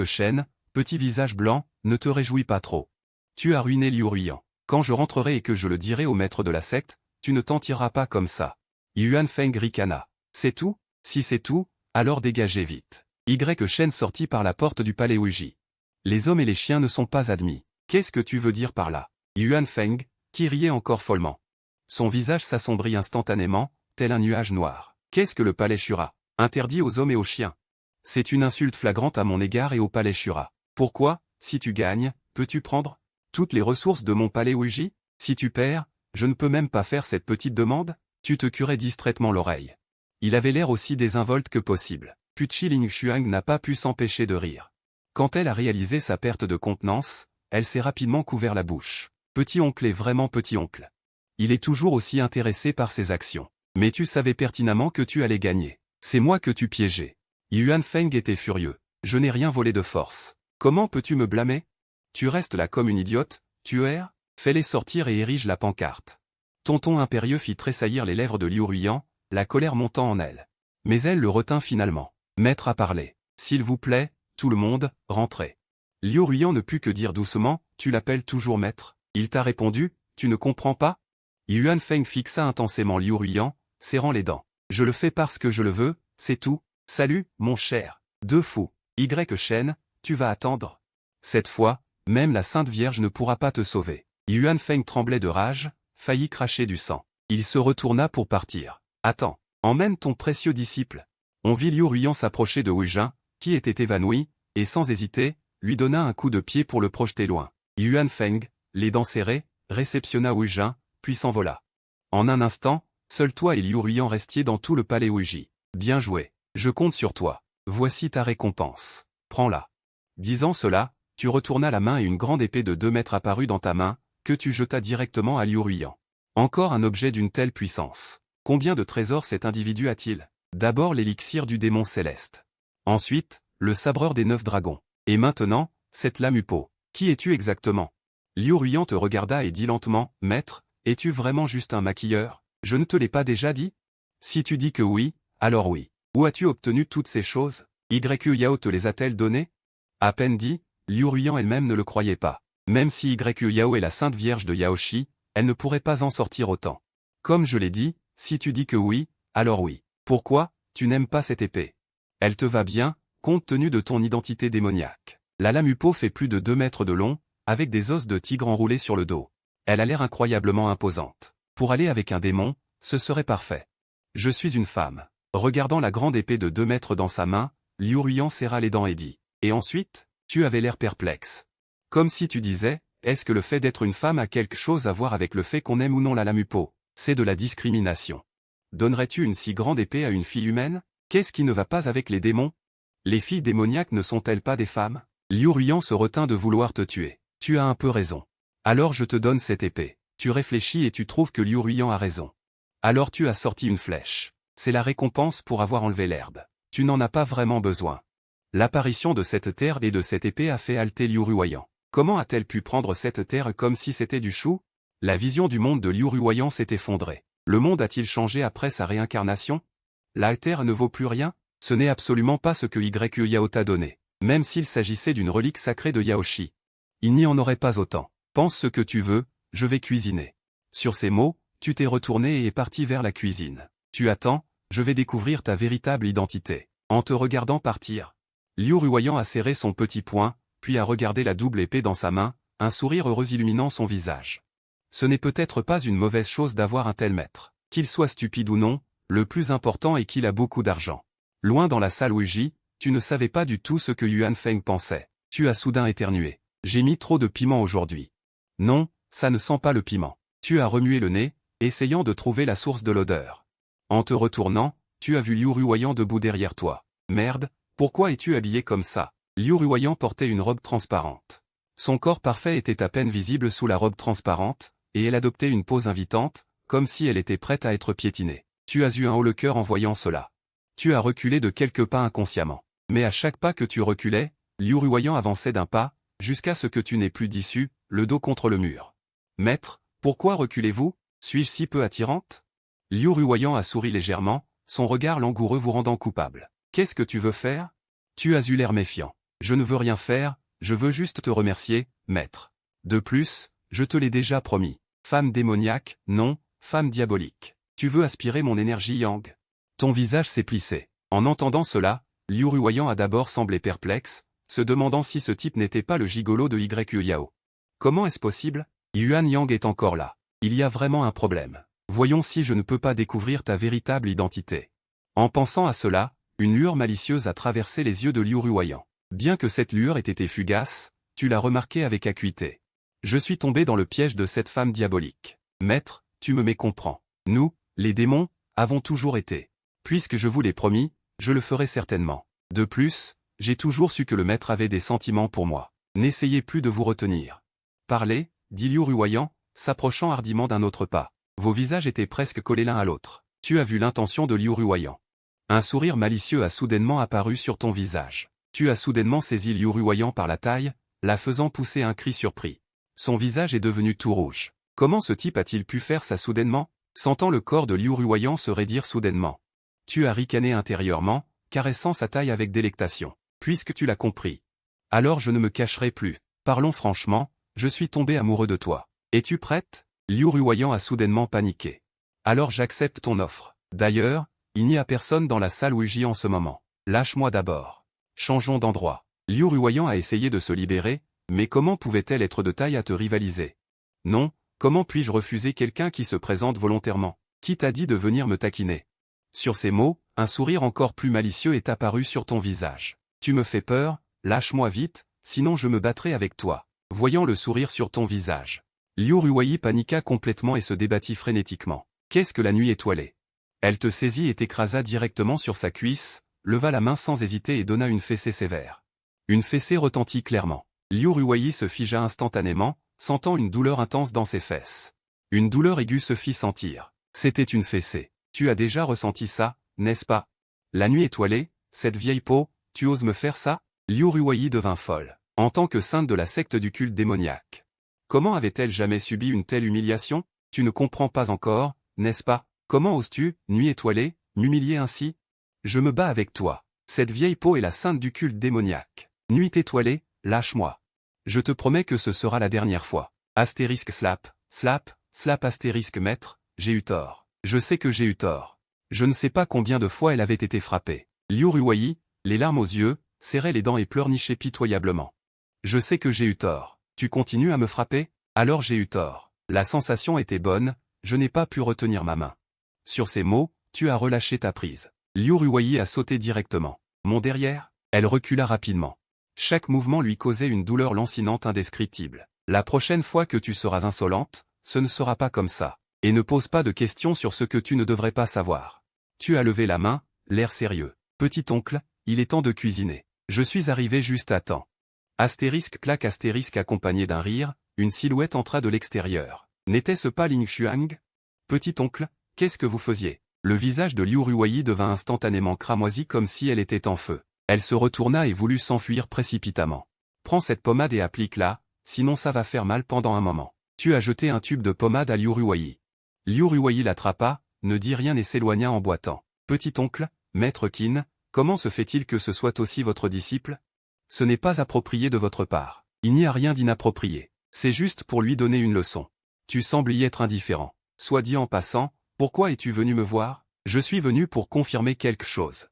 Shen, petit visage blanc, ne te réjouis pas trop. Tu as ruiné Liu Ruyan. Quand je rentrerai et que je le dirai au maître de la secte, tu ne t'en tireras pas comme ça. Yuan Feng ricana. C'est tout? Si c'est tout, alors dégagez vite. Shen sortit par la porte du palais Ouji. Les hommes et les chiens ne sont pas admis. Qu'est-ce que tu veux dire par là? Yuan Feng, qui riait encore follement. Son visage s'assombrit instantanément, tel un nuage noir. Qu'est-ce que le palais Shura? Interdit aux hommes et aux chiens. C'est une insulte flagrante à mon égard et au palais Shura. Pourquoi, si tu gagnes, peux-tu prendre toutes les ressources de mon palais Ouji? Si tu perds, je ne peux même pas faire cette petite demande? Tu te curais distraitement l'oreille. Il avait l'air aussi désinvolte que possible. Puchi Lingshuang n'a pas pu s'empêcher de rire. Quand elle a réalisé sa perte de contenance, elle s'est rapidement couvert la bouche. Petit-oncle est vraiment petit-oncle. Il est toujours aussi intéressé par ses actions. Mais tu savais pertinemment que tu allais gagner. C'est moi que tu piégeais. Yuan Feng était furieux. Je n'ai rien volé de force. Comment peux-tu me blâmer? Tu restes là comme une idiote, tu erres? Fais-les sortir et érige la pancarte. Tonton impérieux fit tressaillir les lèvres de Liu Ruyan, la colère montant en elle. Mais elle le retint finalement. Maître a parlé. S'il vous plaît, tout le monde, rentrez. Liu Ruyan ne put que dire doucement, tu l'appelles toujours maître? Il t'a répondu, tu ne comprends pas? Yuan Feng fixa intensément Liu Ruyan, serrant les dents. Je le fais parce que je le veux, c'est tout. Salut, mon cher. Deux fous. Shen, tu vas attendre. Cette fois, même la Sainte Vierge ne pourra pas te sauver. Yuan Feng tremblait de rage, faillit cracher du sang. Il se retourna pour partir. Attends, emmène ton précieux disciple. On vit Liu Ruyan s'approcher de Wu Jin, qui était évanoui, et sans hésiter, lui donna un coup de pied pour le projeter loin. Yuan Feng, les dents serrées, réceptionna Wu Jin, puis s'envola. En un instant, seul toi et Liu Ruyan restiez dans tout le palais Ouji. Bien joué. Je compte sur toi. Voici ta récompense. Prends-la. Disant cela, tu retournas la main et une grande épée de 2 mètres apparut dans ta main, que tu jetas directement à Liu Ruyan. Encore un objet d'une telle puissance. Combien de trésors cet individu a-t-il? D'abord l'élixir du démon céleste. Ensuite, le sabreur des 9 dragons. Et maintenant, cette lame Upo. Qui es-tu exactement? Liu Ruyan te regarda et dit lentement, Maître, es-tu vraiment juste un maquilleur? Je ne te l'ai pas déjà dit? Si tu dis que oui, alors oui. Où as-tu obtenu toutes ces choses? Yao te les a-t-elle données? À peine dit, Liu Ruyan elle-même ne le croyait pas. Même si Yao est la Sainte Vierge de Yaoshi, elle ne pourrait pas en sortir autant. Comme je l'ai dit, si tu dis que oui, alors oui. Pourquoi, tu n'aimes pas cette épée? Elle te va bien, compte tenu de ton identité démoniaque. La lame Upo fait plus de 2 mètres de long, avec des os de tigre enroulés sur le dos. Elle a l'air incroyablement imposante. Pour aller avec un démon, Ce serait parfait. Je suis une femme. Regardant la grande épée de 2 mètres dans sa main, Liu Ruiyan serra les dents et dit. Et ensuite, tu avais l'air perplexe. Comme si tu disais, est-ce que le fait d'être une femme a quelque chose à voir avec le fait qu'on aime ou non la lamupo? C'est de la discrimination. Donnerais-tu une si grande épée à une fille humaine? Qu'est-ce qui ne va pas avec les démons? Les filles démoniaques ne sont-elles pas des femmes? Liu Ruiyan se retint de vouloir te tuer. Tu as un peu raison. Alors je te donne cette épée. Tu réfléchis et tu trouves que Liu Ruiyan a raison. Alors tu as sorti une flèche. C'est la récompense pour avoir enlevé l'herbe. Tu n'en as pas vraiment besoin. L'apparition de cette terre et de cette épée a fait halter Liu Ruiyan. Comment a-t-elle pu prendre cette terre comme si c'était du chou? La vision du monde de Liu Ruiyan s'est effondrée. Le monde a-t-il changé après sa réincarnation? La terre ne vaut plus rien? Ce n'est absolument pas ce que YU Yao t'a donné. Même s'il s'agissait d'une relique sacrée de Yaoshi. Il n'y en aurait pas autant. Pense ce que tu veux, je vais cuisiner. Sur ces mots, tu t'es retourné et es parti vers la cuisine. Tu attends, je vais découvrir ta véritable identité. En te regardant partir. Liu Ruiyan a serré son petit poing, puis a regardé la double épée dans sa main, un sourire heureux illuminant son visage. Ce n'est peut-être pas une mauvaise chose d'avoir un tel maître. Qu'il soit stupide ou non, le plus important est qu'il a beaucoup d'argent. Loin dans la salle Ouija, tu ne savais pas du tout ce que Yuan Feng pensait. Tu as soudain éternué. J'ai mis trop de piment aujourd'hui. Non, ça ne sent pas le piment. Tu as remué le nez, essayant de trouver la source de l'odeur. En te retournant, tu as vu Liu Ruiyan debout derrière toi. Merde, pourquoi es-tu habillé comme ça? Liu Ruiyan portait une robe transparente. Son corps parfait était à peine visible sous la robe transparente, et elle adoptait une pose invitante, comme si elle était prête à être piétinée. Tu as eu un haut le cœur en voyant cela. Tu as reculé de quelques pas inconsciemment. Mais à chaque pas que tu reculais, Liu Ruiyan avançait d'un pas, jusqu'à ce que tu n'aies plus d'issue, le dos contre le mur. Maître, pourquoi reculez-vous? Suis-je si peu attirante? Liu Ruiyan a souri légèrement, son regard langoureux vous rendant coupable. Qu'est-ce que tu veux faire? Tu as eu l'air méfiant. Je ne veux rien faire, je veux juste te remercier, maître. De plus, je te l'ai déjà promis. Femme démoniaque, non, femme diabolique. Tu veux aspirer mon énergie yang? Ton visage s'est plissé. En entendant cela, Liu Ruiyan a d'abord semblé perplexe, se demandant si ce type n'était pas le gigolo de YU Yao. Comment est-ce possible? Yuan Yang est encore là. Il y a vraiment un problème. Voyons si je ne peux pas découvrir ta véritable identité. En pensant à cela, une lueur malicieuse a traversé les yeux de Liu Ruiyan. Bien que cette lueur ait été fugace, tu l'as remarqué avec acuité. Je suis tombé dans le piège de cette femme diabolique. Maître, tu me mécomprends. Nous, les démons, avons toujours été. Puisque je vous l'ai promis, je le ferai certainement. De plus, j'ai toujours su que le maître avait des sentiments pour moi. N'essayez plus de vous retenir. Parlez, dit Liu Ruiyan, s'approchant hardiment d'un autre pas. Vos visages étaient presque collés l'un à l'autre. Tu as vu l'intention de Liu Ruiyan. Un sourire malicieux a soudainement apparu sur ton visage. Tu as soudainement saisi Liu Ruiyan par la taille, la faisant pousser un cri surpris. Son visage est devenu tout rouge. Comment ce type a-t-il pu faire ça soudainement? Sentant le corps de Liu Ruiyan se raidir soudainement. Tu as ricané intérieurement, caressant sa taille avec délectation. Puisque tu l'as compris. Alors je ne me cacherai plus. Parlons franchement, je suis tombé amoureux de toi. Es-tu prête? Liu Ruiyan a soudainement paniqué. Alors j'accepte ton offre. D'ailleurs, il n'y a personne dans la salle Ouija en ce moment. Lâche-moi d'abord. Changeons d'endroit. Liu Ruiyan a essayé de se libérer, mais comment pouvait-elle être de taille à te rivaliser? Non, comment puis-je refuser quelqu'un qui se présente volontairement? Qui t'a dit de venir me taquiner? Sur ces mots, un sourire encore plus malicieux est apparu sur ton visage. Tu me fais peur, lâche-moi vite, sinon je me battrai avec toi. Voyant le sourire sur ton visage. Liu Ruiyan paniqua complètement et se débattit frénétiquement. Qu'est-ce que la nuit étoilée? Elle te saisit et t'écrasa directement sur sa cuisse, leva la main sans hésiter et donna une fessée sévère. Une fessée retentit clairement. Liu Ruiyan se figea instantanément, sentant une douleur intense dans ses fesses. Une douleur aiguë se fit sentir. C'était une fessée. Tu as déjà ressenti ça, n'est-ce pas? La nuit étoilée, cette vieille peau, tu oses me faire ça? Liu Ruiyan devint folle. En tant que sainte de la secte du culte démoniaque. Comment avait-elle jamais subi une telle humiliation? Tu ne comprends pas encore, n'est-ce pas? Comment oses-tu, nuit étoilée, m'humilier ainsi? Je me bats avec toi. Cette vieille peau est la sainte du culte démoniaque. Nuit étoilée, lâche-moi. Je te promets que ce sera la dernière fois. Astérisque slap, slap, slap astérisque maître, j'ai eu tort. Je sais que j'ai eu tort. Je ne sais pas combien de fois elle avait été frappée. Liu Ruiyan, les larmes aux yeux, serrait les dents et pleurnichait pitoyablement. Je sais que j'ai eu tort. Tu continues à me frapper? Alors j'ai eu tort. La sensation était bonne, je n'ai pas pu retenir ma main. Sur ces mots, tu as relâché ta prise. Liu Ruoyi a sauté directement. Mon derrière? Elle recula rapidement. Chaque mouvement lui causait une douleur lancinante indescriptible. La prochaine fois que tu seras insolente, ce ne sera pas comme ça. Et ne pose pas de questions sur ce que tu ne devrais pas savoir. Tu as levé la main, l'air sérieux. Petit oncle, il est temps de cuisiner. Je suis arrivé juste à temps. Astérisque claque astérisque accompagné d'un rire, une silhouette entra de l'extérieur. N'était-ce pas Ling Xuang? Petit oncle, qu'est-ce que vous faisiez? Le visage de Liu Ruoyi devint instantanément cramoisi comme si elle était en feu. Elle se retourna et voulut s'enfuir précipitamment. Prends cette pommade et applique-la, sinon ça va faire mal pendant un moment. Tu as jeté un tube de pommade à Liu Ruoyi. Liu Ruoyi l'attrapa, ne dit rien et s'éloigna en boitant. Petit oncle, maître Qin, comment se fait-il que ce soit aussi votre disciple? Ce n'est pas approprié de votre part. Il n'y a rien d'inapproprié. C'est juste pour lui donner une leçon. Tu sembles y être indifférent. Soit dit en passant, pourquoi es-tu venu me voir? Je suis venu pour confirmer quelque chose.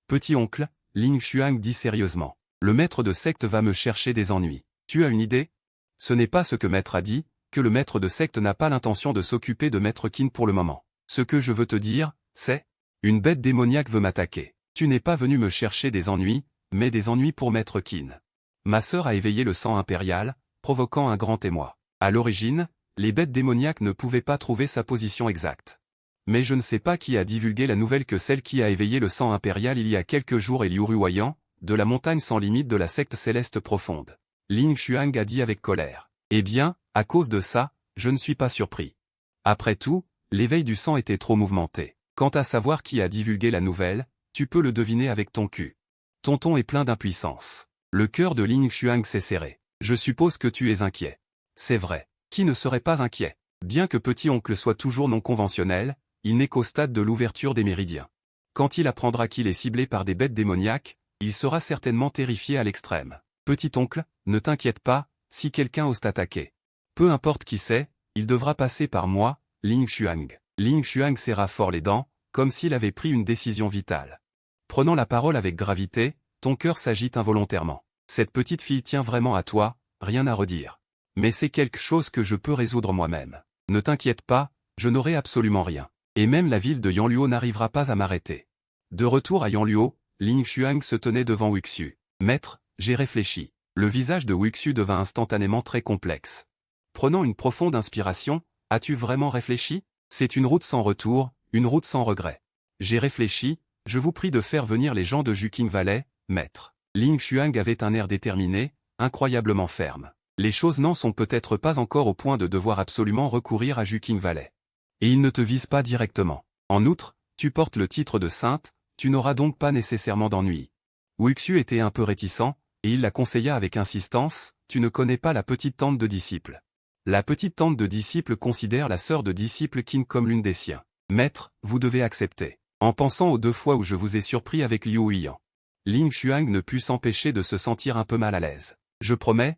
Petit oncle, Ling Xuang dit sérieusement. Le maître de secte va me chercher des ennuis. Tu as une idée? Ce n'est pas ce que maître a dit, que le maître de secte n'a pas l'intention de s'occuper de maître Qin pour le moment. Ce que je veux te dire, c'est, une bête démoniaque veut m'attaquer. Tu n'es pas venu me chercher des ennuis, mais des ennuis pour maître Qin. Ma sœur a éveillé le sang impérial, provoquant un grand émoi. À l'origine, les bêtes démoniaques ne pouvaient pas trouver sa position exacte. Mais je ne sais pas qui a divulgué la nouvelle que celle qui a éveillé le sang impérial il y a quelques jours est Liu Ruoyan, de la montagne sans limite de la secte céleste profonde. Ling Xuang a dit avec colère. Eh bien, à cause de ça, je ne suis pas surpris. Après tout, l'éveil du sang était trop mouvementé. Quant à savoir qui a divulgué la nouvelle, tu peux le deviner avec ton cul. Ton ton est plein d'impuissance. Le cœur de Ling Xuang s'est serré. Je suppose que tu es inquiet. C'est vrai. Qui ne serait pas inquiet? Bien que petit oncle soit toujours non conventionnel, il n'est qu'au stade de l'ouverture des méridiens. Quand il apprendra qu'il est ciblé par des bêtes démoniaques, il sera certainement terrifié à l'extrême. Petit oncle, ne t'inquiète pas, si quelqu'un ose t'attaquer. Peu importe qui c'est, il devra passer par moi, Ling Xuang. Ling Xuang serra fort les dents, comme s'il avait pris une décision vitale. Prenant la parole avec gravité, ton cœur s'agite involontairement. Cette petite fille tient vraiment à toi, rien à redire. Mais c'est quelque chose que je peux résoudre moi-même. Ne t'inquiète pas, je n'aurai absolument rien. Et même la ville de Yanluo n'arrivera pas à m'arrêter. De retour à Yanluo, Ling Xuang se tenait devant Wuxu. Maître, j'ai réfléchi. Le visage de Wuxu devint instantanément très complexe. Prenant une profonde inspiration, as-tu vraiment réfléchi? C'est une route sans retour, une route sans regret. J'ai réfléchi, je vous prie de faire venir les gens de Juqing Valley, maître. Ling Xuang avait un air déterminé, incroyablement ferme. Les choses n'en sont peut-être pas encore au point de devoir absolument recourir à Juqing Valley. Et il ne te vise pas directement. En outre, tu portes le titre de sainte, tu n'auras donc pas nécessairement d'ennui. Wuxu était un peu réticent, et il la conseilla avec insistance, tu ne connais pas la petite tante de disciple. La petite tante de disciple considère la sœur de disciple Qin comme l'une des siens. Maître, vous devez accepter. En pensant aux 2 fois où je vous ai surpris avec Liu Huiyan. Ling Xuang ne put s'empêcher de se sentir un peu mal à l'aise. Je promets.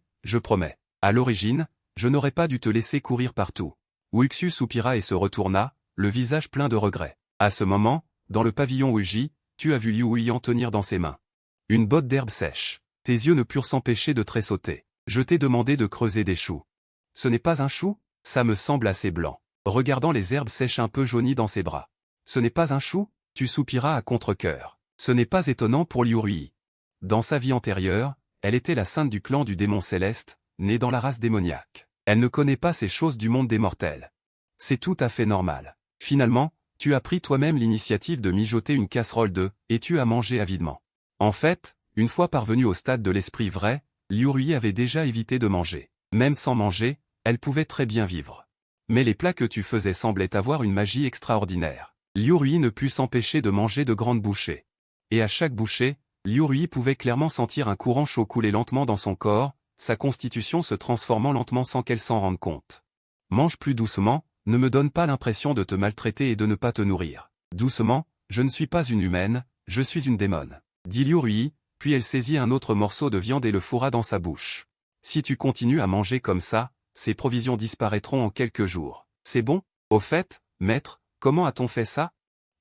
À l'origine, je n'aurais pas dû te laisser courir partout. Wuxu soupira et se retourna, le visage plein de regrets. À ce moment, dans le pavillon Wuji, tu as vu Liu Huiyan tenir dans ses mains une botte d'herbe sèche. Tes yeux ne purent s'empêcher de tressauter. Je t'ai demandé de creuser des choux. Ce n'est pas un chou? Ça me semble assez blanc. Regardant les herbes sèches un peu jaunies dans ses bras. Ce n'est pas un chou? Tu soupiras à contre-cœur. Ce n'est pas étonnant pour Liu Ruoyi. Dans sa vie antérieure, elle était la sainte du clan du démon céleste, née dans la race démoniaque. Elle ne connaît pas ces choses du monde des mortels. C'est tout à fait normal. Finalement, tu as pris toi-même l'initiative de mijoter une casserole et tu as mangé avidement. En fait, une fois parvenue au stade de l'esprit vrai, Liu Ruoyi avait déjà évité de manger. Même sans manger, elle pouvait très bien vivre. Mais les plats que tu faisais semblaient avoir une magie extraordinaire. Liu Ruoyi ne put s'empêcher de manger de grandes bouchées. Et à chaque bouchée, Liu Ruoyi pouvait clairement sentir un courant chaud couler lentement dans son corps, sa constitution se transformant lentement sans qu'elle s'en rende compte. Mange plus doucement, ne me donne pas l'impression de te maltraiter et de ne pas te nourrir. Doucement, je ne suis pas une humaine, je suis une démone. Dit Liu Ruoyi, puis elle saisit un autre morceau de viande et le fourra dans sa bouche. Si tu continues à manger comme ça, ces provisions disparaîtront en quelques jours. C'est bon? Au fait, maître, comment a-t-on fait ça?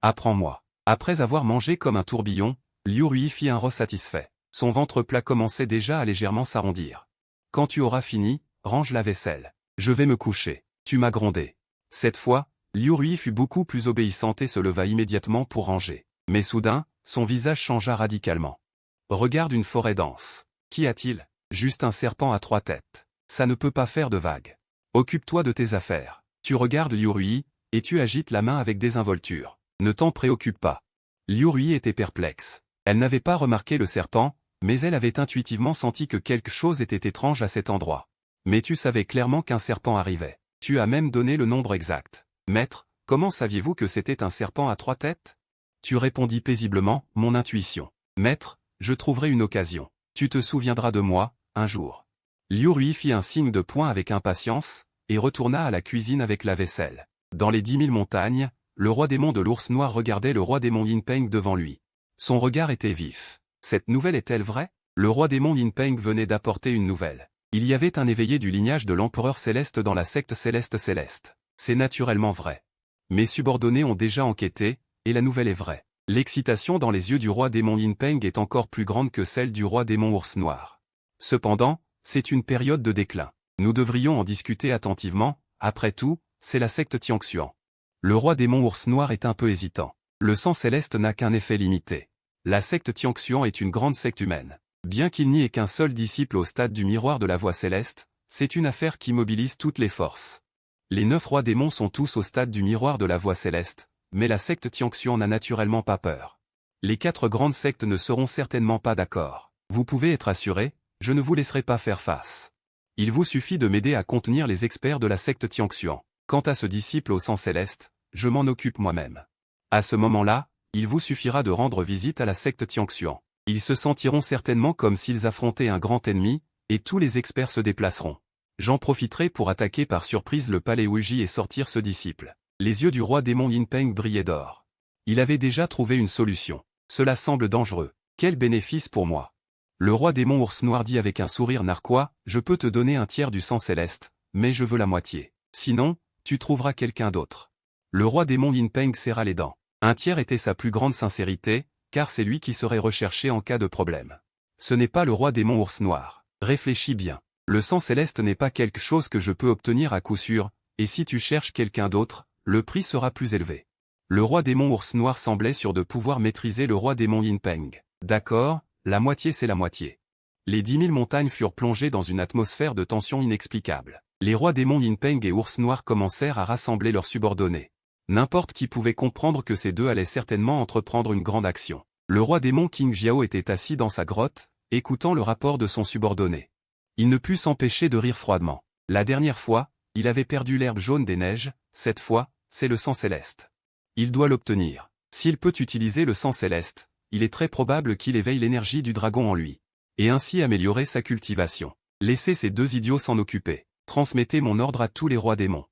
Apprends-moi. Après avoir mangé comme un tourbillon, Liu Ruoyi fit un rot satisfait. Son ventre plat commençait déjà à légèrement s'arrondir. Quand tu auras fini, range la vaisselle. Je vais me coucher. Tu m'as grondé. Cette fois, Liu Rui fut beaucoup plus obéissante et se leva immédiatement pour ranger. Mais soudain, son visage changea radicalement. Regarde une forêt dense. Qu'y a-t-il? Juste un serpent à 3 têtes. Ça ne peut pas faire de vagues. Occupe-toi de tes affaires. Tu regardes Liu Rui, et tu agites la main avec désinvolture. Ne t'en préoccupe pas. Liu Rui était perplexe. Elle n'avait pas remarqué le serpent, mais elle avait intuitivement senti que quelque chose était étrange à cet endroit. Mais tu savais clairement qu'un serpent arrivait. Tu as même donné le nombre exact. Maître, comment saviez-vous que c'était un serpent à 3 têtes? Tu répondis paisiblement, mon intuition. Maître, je trouverai une occasion. Tu te souviendras de moi, un jour. Liu Rui fit un signe de poing avec impatience, et retourna à la cuisine avec la vaisselle. Dans les 10 000 montagnes, le roi démon de l'ours noir regardait le roi démon Yin Peng devant lui. Son regard était vif. Cette nouvelle est-elle vraie? Le roi démon Yin Peng venait d'apporter une nouvelle. Il y avait un éveillé du lignage de l'empereur céleste dans la secte céleste. C'est naturellement vrai. Mes subordonnés ont déjà enquêté, et la nouvelle est vraie. L'excitation dans les yeux du roi démon Yin Peng est encore plus grande que celle du roi démon ours noir. Cependant, c'est une période de déclin. Nous devrions en discuter attentivement, après tout, c'est la secte Tianxuan. Le roi démon ours noir est un peu hésitant. Le sang céleste n'a qu'un effet limité. La secte Tianxuan est une grande secte humaine. Bien qu'il n'y ait qu'un seul disciple au stade du miroir de la voie céleste, c'est une affaire qui mobilise toutes les forces. Les 9 rois démons sont tous au stade du miroir de la voie céleste, mais la secte Tianxuan n'a naturellement pas peur. Les 4 grandes sectes ne seront certainement pas d'accord. Vous pouvez être assuré, je ne vous laisserai pas faire face. Il vous suffit de m'aider à contenir les experts de la secte Tianxuan. Quant à ce disciple au sang céleste, je m'en occupe moi-même. À ce moment-là, il vous suffira de rendre visite à la secte Tianxuan. Ils se sentiront certainement comme s'ils affrontaient un grand ennemi, et tous les experts se déplaceront. J'en profiterai pour attaquer par surprise le palais Wuji et sortir ce disciple. Les yeux du roi démon Yin Peng brillaient d'or. Il avait déjà trouvé une solution. Cela semble dangereux. Quel bénéfice pour moi? Le roi démon ours noir dit avec un sourire narquois, je peux te donner un tiers du sang céleste, mais je veux la moitié. Sinon, tu trouveras quelqu'un d'autre. Le roi démon Yin Peng serra les dents. Un tiers était sa plus grande sincérité, car c'est lui qui serait recherché en cas de problème. Ce n'est pas le roi démon ours noir. Réfléchis bien. Le sang céleste n'est pas quelque chose que je peux obtenir à coup sûr, et si tu cherches quelqu'un d'autre, le prix sera plus élevé. Le roi démon ours noir semblait sûr de pouvoir maîtriser le roi démon Yin Peng. D'accord, la moitié c'est la moitié. Les 10 000 montagnes furent plongées dans une atmosphère de tension inexplicable. Les rois démons Yin Peng et ours noir commencèrent à rassembler leurs subordonnés. N'importe qui pouvait comprendre que ces deux allaient certainement entreprendre une grande action. Le roi démon King Jiao était assis dans sa grotte, écoutant le rapport de son subordonné. Il ne put s'empêcher de rire froidement. La dernière fois, il avait perdu l'herbe jaune des neiges, cette fois, c'est le sang céleste. Il doit l'obtenir. S'il peut utiliser le sang céleste, il est très probable qu'il éveille l'énergie du dragon en lui. Et ainsi améliorer sa cultivation. Laissez ces deux idiots s'en occuper. Transmettez mon ordre à tous les rois démons.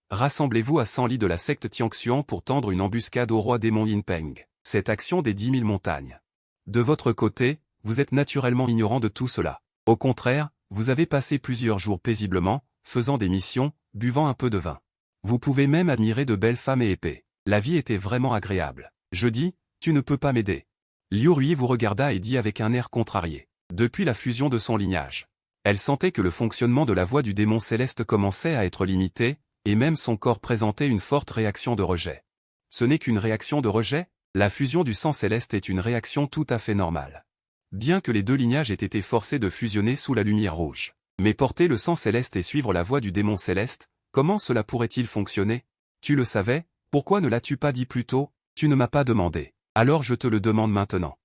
Rassemblez-vous à 100 lits de la secte Tianxuan pour tendre une embuscade au roi démon Yin Peng. Cette action des 10 000 montagnes. De votre côté, vous êtes naturellement ignorant de tout cela. Au contraire, vous avez passé plusieurs jours paisiblement, faisant des missions, buvant un peu de vin. Vous pouvez même admirer de belles femmes et épées. La vie était vraiment agréable. Je dis, tu ne peux pas m'aider. Liu Rui vous regarda et dit avec un air contrarié. Depuis la fusion de son lignage. Elle sentait que le fonctionnement de la voix du démon céleste commençait à être limité, et même son corps présentait une forte réaction de rejet. Ce n'est qu'une réaction de rejet? La fusion du sang céleste est une réaction tout à fait normale. Bien que les deux lignages aient été forcés de fusionner sous la lumière rouge. Mais porter le sang céleste et suivre la voie du démon céleste, comment cela pourrait-il fonctionner? Tu le savais, pourquoi ne l'as-tu pas dit plus tôt? Tu ne m'as pas demandé. Alors je te le demande maintenant.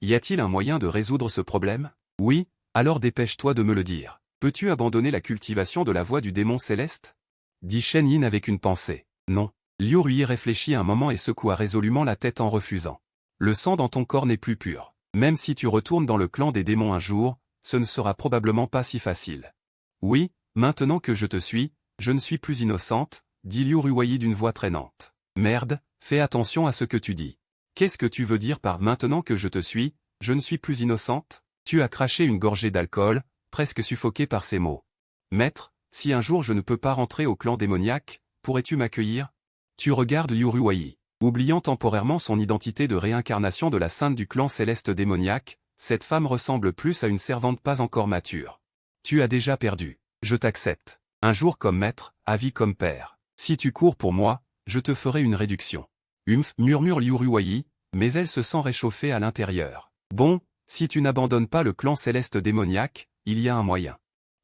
Y a-t-il un moyen de résoudre ce problème? Oui, alors dépêche-toi de me le dire. Peux-tu abandonner la cultivation de la voie du démon céleste? Dit Shen Yin avec une pensée. Non. Liu Rui réfléchit un moment et secoua résolument la tête en refusant. Le sang dans ton corps n'est plus pur. Même si tu retournes dans le clan des démons un jour, ce ne sera probablement pas si facile. Oui, maintenant que je te suis, je ne suis plus innocente, dit Liu Ruiyi d'une voix traînante. Merde, fais attention à ce que tu dis. Qu'est-ce que tu veux dire par maintenant que je te suis, je ne suis plus innocente? Tu as craché une gorgée d'alcool, presque suffoqué par ces mots. Maître, si un jour je ne peux pas rentrer au clan démoniaque, pourrais-tu m'accueillir? Tu regardes Liu Ruiyi. Oubliant temporairement son identité de réincarnation de la sainte du clan céleste démoniaque, cette femme ressemble plus à une servante pas encore mature. Tu as déjà perdu. Je t'accepte. Un jour comme maître, à vie comme père. Si tu cours pour moi, je te ferai une réduction. Humph, murmure Liu Ruoyi, mais elle se sent réchauffée à l'intérieur. Bon, si tu n'abandonnes pas le clan céleste démoniaque, il y a un moyen.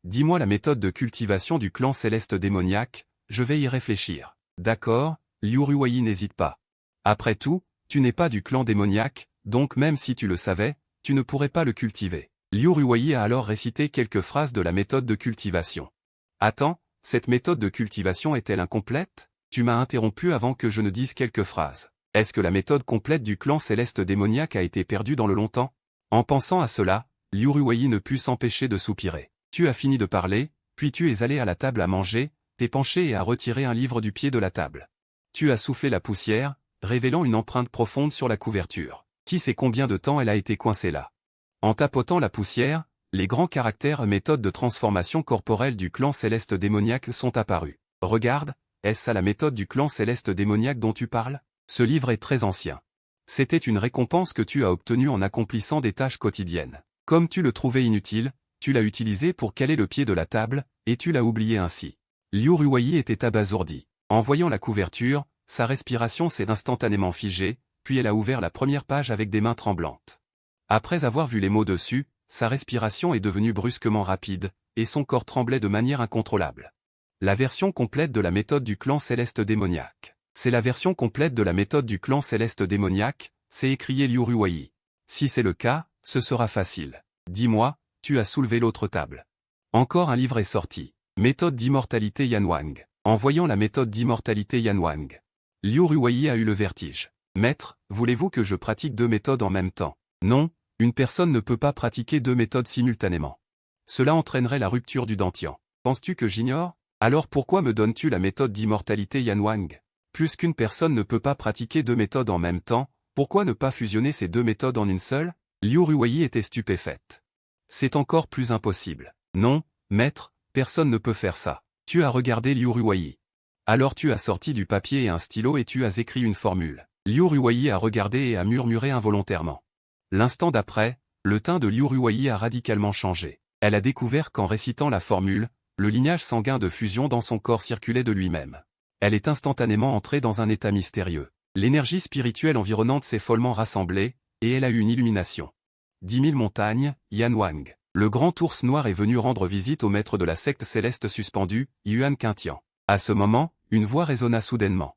Dis-moi la méthode de cultivation du clan céleste démoniaque, je vais y réfléchir. D'accord, Liu Ruoyi n'hésite pas. Après tout, tu n'es pas du clan démoniaque, donc même si tu le savais, tu ne pourrais pas le cultiver. Liu Ruoyi a alors récité quelques phrases de la méthode de cultivation. Attends, cette méthode de cultivation est-elle incomplète? Tu m'as interrompu avant que je ne dise quelques phrases. Est-ce que la méthode complète du clan céleste démoniaque a été perdue dans le longtemps? En pensant à cela, Liu Ruoyi ne put s'empêcher de soupirer. Tu as fini de parler, puis tu es allé à la table à manger, t'es penché et as retiré un livre du pied de la table. Tu as soufflé la poussière, révélant une empreinte profonde sur la couverture. Qui sait combien de temps elle a été coincée là? En tapotant la poussière, les grands caractères et méthodes de transformation corporelle du clan céleste démoniaque sont apparus. Regarde, est-ce ça la méthode du clan céleste démoniaque dont tu parles? Ce livre est très ancien. C'était une récompense que tu as obtenue en accomplissant des tâches quotidiennes. Comme tu le trouvais inutile, tu l'as utilisé pour caler le pied de la table, et tu l'as oublié ainsi. Liu Ruoyi était abasourdi. En voyant la couverture, sa respiration s'est instantanément figée, puis elle a ouvert la première page avec des mains tremblantes. Après avoir vu les mots dessus, sa respiration est devenue brusquement rapide, et son corps tremblait de manière incontrôlable. La version complète de la méthode du clan céleste démoniaque. C'est la version complète de la méthode du clan céleste démoniaque, s'est écrié Liu Ruoyi. Si c'est le cas, ce sera facile. Dis-moi, tu as soulevé l'autre table. Encore un livre est sorti. Méthode d'immortalité Yan Wang. En voyant la méthode d'immortalité Yan Wang, Liu Ruoyi a eu le vertige. Maître, voulez-vous que je pratique deux méthodes en même temps? Non, une personne ne peut pas pratiquer deux méthodes simultanément. Cela entraînerait la rupture du dantian. Penses-tu que j'ignore? Alors pourquoi me donnes-tu la méthode d'immortalité Yan Wang? Puisqu'une personne ne peut pas pratiquer deux méthodes en même temps, pourquoi ne pas fusionner ces deux méthodes en une seule? Liu Ruoyi était stupéfaite. C'est encore plus impossible. Non, maître, personne ne peut faire ça. Tu as regardé Liu Ruoyi. Alors tu as sorti du papier et un stylo et tu as écrit une formule. Liu Ruoyi a regardé et a murmuré involontairement. L'instant d'après, le teint de Liu Ruoyi a radicalement changé. Elle a découvert qu'en récitant la formule, le lignage sanguin de fusion dans son corps circulait de lui-même. Elle est instantanément entrée dans un état mystérieux. L'énergie spirituelle environnante s'est follement rassemblée, et elle a eu une illumination. 10 000 montagnes, Yan Wang. Le grand ours noir est venu rendre visite au maître de la secte céleste suspendue, Yuan Quintian. À ce moment, une voix résonna soudainement.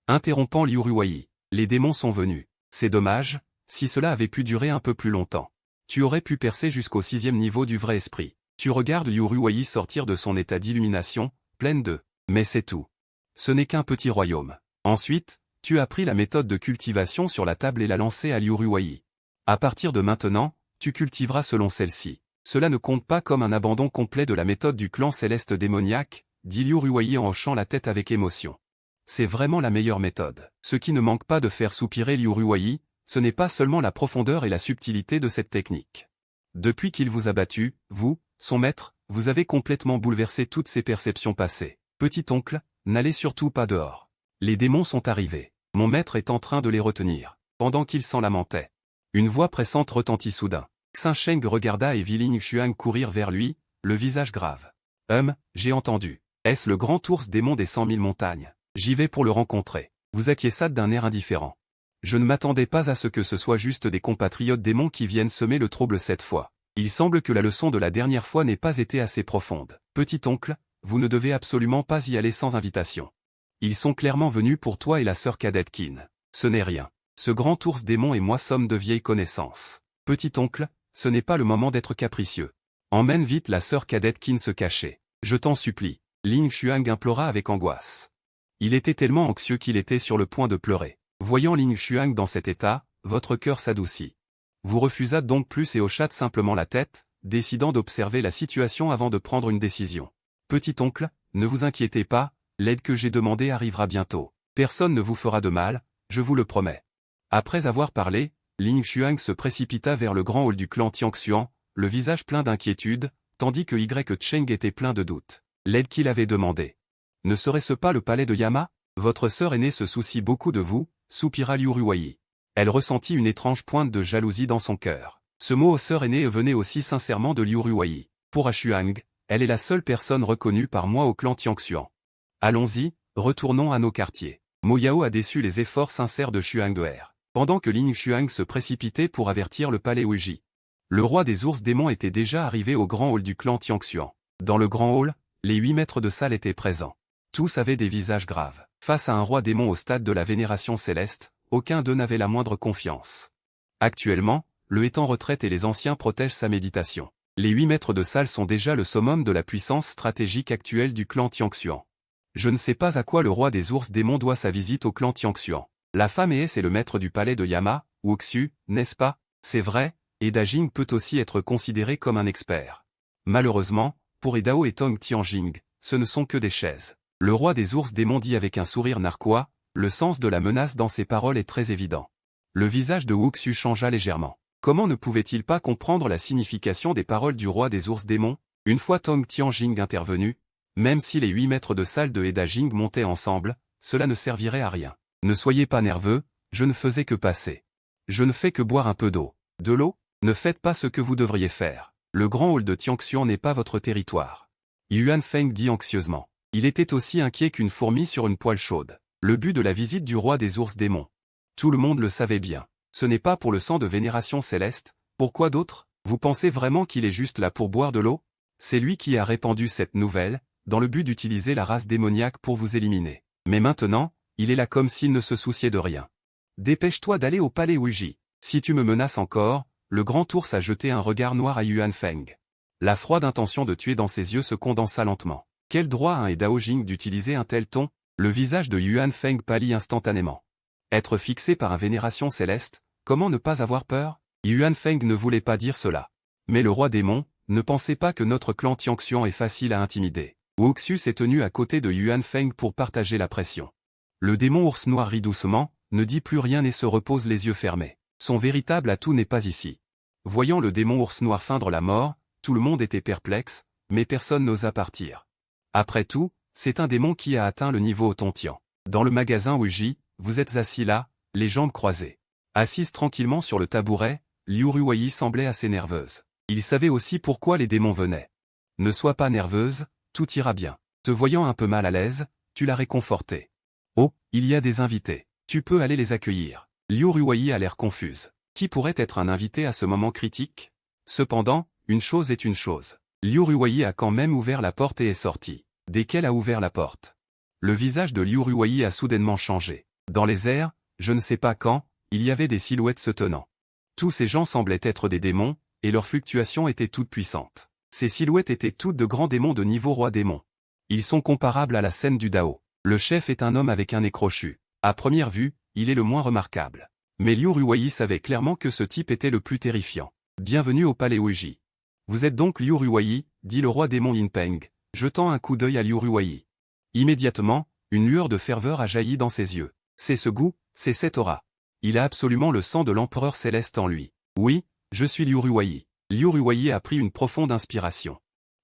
Interrompant Liu Ruoyi. Les démons sont venus. C'est dommage, si cela avait pu durer un peu plus longtemps. Tu aurais pu percer jusqu'au 6e niveau du vrai esprit. Tu regardes Liu Ruoyi sortir de son état d'illumination, pleine de « mais c'est tout. Ce n'est qu'un petit royaume. » Ensuite, tu as pris la méthode de cultivation sur la table et l'as lancée à Liu Ruoyi. À partir de maintenant, tu cultiveras selon celle-ci. Cela ne compte pas comme un abandon complet de la méthode du clan céleste démoniaque, dit Liu Ruoyi en hochant la tête avec émotion. C'est vraiment la meilleure méthode. Ce qui ne manque pas de faire soupirer Liu Ruoyi, ce n'est pas seulement la profondeur et la subtilité de cette technique. Depuis qu'il vous a battu, vous, son maître, vous avez complètement bouleversé toutes ses perceptions passées. Petit oncle, n'allez surtout pas dehors. Les démons sont arrivés. Mon maître est en train de les retenir. Pendant qu'il s'en lamentait, une voix pressante retentit soudain. Xin Sheng regarda et vit Ling Xuan courir vers lui, le visage grave. J'ai entendu. Est-ce le grand ours démon des 100 000 montagnes? J'y vais pour le rencontrer. Vous acquiesçâtes d'un air indifférent. Je ne m'attendais pas à ce que ce soit juste des compatriotes démons qui viennent semer le trouble cette fois. Il semble que la leçon de la dernière fois n'ait pas été assez profonde. Petit oncle, vous ne devez absolument pas y aller sans invitation. Ils sont clairement venus pour toi et la sœur cadette Qin. Ce n'est rien. Ce grand ours démon et moi sommes de vieilles connaissances. Petit oncle, ce n'est pas le moment d'être capricieux. Emmène vite la sœur cadette Qin se cacher. Je t'en supplie. Ling Xuan implora avec angoisse. Il était tellement anxieux qu'il était sur le point de pleurer. Voyant Ling Xuan dans cet état, votre cœur s'adoucit. Vous refusâtes donc plus et hochâtes simplement la tête, décidant d'observer la situation avant de prendre une décision. Petit oncle, ne vous inquiétez pas, l'aide que j'ai demandée arrivera bientôt. Personne ne vous fera de mal, je vous le promets. Après avoir parlé, Ling Xuan se précipita vers le grand hall du clan Tianxuan, le visage plein d'inquiétude, tandis que Cheng était plein de doutes. L'aide qu'il avait demandée. Ne serait-ce pas le palais de Yama? Votre sœur aînée se soucie beaucoup de vous, soupira Liu Ruoyi. Elle ressentit une étrange pointe de jalousie dans son cœur. Ce mot sœur aînée venait aussi sincèrement de Liu Ruoyi. Pour Ashuang, elle est la seule personne reconnue par moi au clan Tianxuan. Allons-y, retournons à nos quartiers. Mo Yao a déçu les efforts sincères de Xuang Er. Pendant que Ling Xuang se précipitait pour avertir le palais Wuji, le roi des ours démons était déjà arrivé au grand hall du clan Tianxuan. Dans le grand hall, les 8 maîtres de salle étaient présents. Tous avaient des visages graves. Face à un roi démon au stade de la vénération céleste, aucun d'eux n'avait la moindre confiance. Actuellement, le est en retraite et les anciens protègent sa méditation. Les 8 maîtres de salle sont déjà le summum de la puissance stratégique actuelle du clan Tianxuan. Je ne sais pas à quoi le roi des ours démons doit sa visite au clan Tianxuan. La femme est le maître du palais de Yama, Wuxu, n'est-ce pas? C'est vrai, et Dajing peut aussi être considéré comme un expert. Malheureusement, pour Edao et Tong Tianjing, ce ne sont que des chaises. Le roi des ours démons dit avec un sourire narquois, le sens de la menace dans ses paroles est très évident. Le visage de Wuxu changea légèrement. Comment ne pouvait-il pas comprendre la signification des paroles du roi des ours démons? Une fois Tong Tianjing intervenu, même si les 8 maîtres de salle de Dajing montaient ensemble, cela ne servirait à rien. Ne soyez pas nerveux, je ne faisais que passer. Je ne fais que boire un peu d'eau. De l'eau? Ne faites pas ce que vous devriez faire. Le grand hall de Tianxuan n'est pas votre territoire. Yuan Feng dit anxieusement. Il était aussi inquiet qu'une fourmi sur une poêle chaude. Le but de la visite du roi des ours démons. Tout le monde le savait bien. Ce n'est pas pour le sang de vénération céleste, pourquoi d'autre? Vous pensez vraiment qu'il est juste là pour boire de l'eau? C'est lui qui a répandu cette nouvelle, dans le but d'utiliser la race démoniaque pour vous éliminer. Mais maintenant, il est là comme s'il ne se souciait de rien. Dépêche-toi d'aller au palais Wuji. Si tu me menaces encore, le grand ours a jeté un regard noir à Yuan Feng. La froide intention de tuer dans ses yeux se condensa lentement. Quel droit a un Dao Jing d'utiliser un tel ton? Le visage de Yuan Feng pâlit instantanément. Être fixé par un vénération céleste, comment ne pas avoir peur? Yuan Feng ne voulait pas dire cela. Mais le roi démon, ne pensez pas que notre clan Tianxuan est facile à intimider. Wuxu s'est tenu à côté de Yuan Feng pour partager la pression. Le démon ours noir rit doucement, ne dit plus rien et se repose les yeux fermés. Son véritable atout n'est pas ici. Voyant le démon ours noir feindre la mort, tout le monde était perplexe, mais personne n'osa partir. Après tout, c'est un démon qui a atteint le niveau Tontian. Dans le magasin Wuji, vous êtes assis là, les jambes croisées. Assise tranquillement sur le tabouret, Liu Ruoyi semblait assez nerveuse. Il savait aussi pourquoi les démons venaient. Ne sois pas nerveuse, tout ira bien. Te voyant un peu mal à l'aise, tu l'as réconforté. Oh, il y a des invités. Tu peux aller les accueillir. Liu Ruoyi a l'air confuse. Qui pourrait être un invité à ce moment critique? Cependant, une chose est une chose. Liu Ruoyi a quand même ouvert la porte et est sorti. Dès qu'elle a ouvert la porte, le visage de Liu Ruoyi a soudainement changé. Dans les airs, je ne sais pas quand, il y avait des silhouettes se tenant. Tous ces gens semblaient être des démons, et leurs fluctuations étaient toutes puissantes. Ces silhouettes étaient toutes de grands démons de niveau roi démon. Ils sont comparables à la scène du Dao. Le chef est un homme avec un nez crochu. À première vue, il est le moins remarquable. Mais Liu Ruoyi savait clairement que ce type était le plus terrifiant. Bienvenue au palais Wuji. Vous êtes donc Liu Ruoyi, dit le roi démon Yin Peng, jetant un coup d'œil à Liu Ruoyi. Immédiatement, une lueur de ferveur a jailli dans ses yeux. C'est ce goût, c'est cette aura. Il a absolument le sang de l'empereur céleste en lui. Oui, je suis Liu Ruoyi. Liu Ruoyi a pris une profonde inspiration.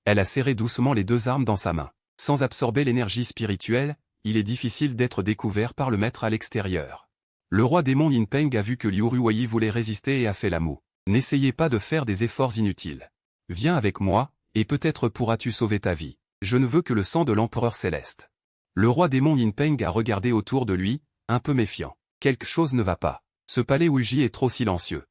Elle a serré doucement les deux armes dans sa main. Sans absorber l'énergie spirituelle, il est difficile d'être découvert par le maître à l'extérieur. Le roi démon Yin Peng a vu que Liu Ruoyi voulait résister et a fait la moue. N'essayez pas de faire des efforts inutiles. Viens avec moi, et peut-être pourras-tu sauver ta vie. Je ne veux que le sang de l'empereur céleste. Le roi démon Yin Peng a regardé autour de lui, un peu méfiant. Quelque chose ne va pas. Ce palais Wuji est trop silencieux.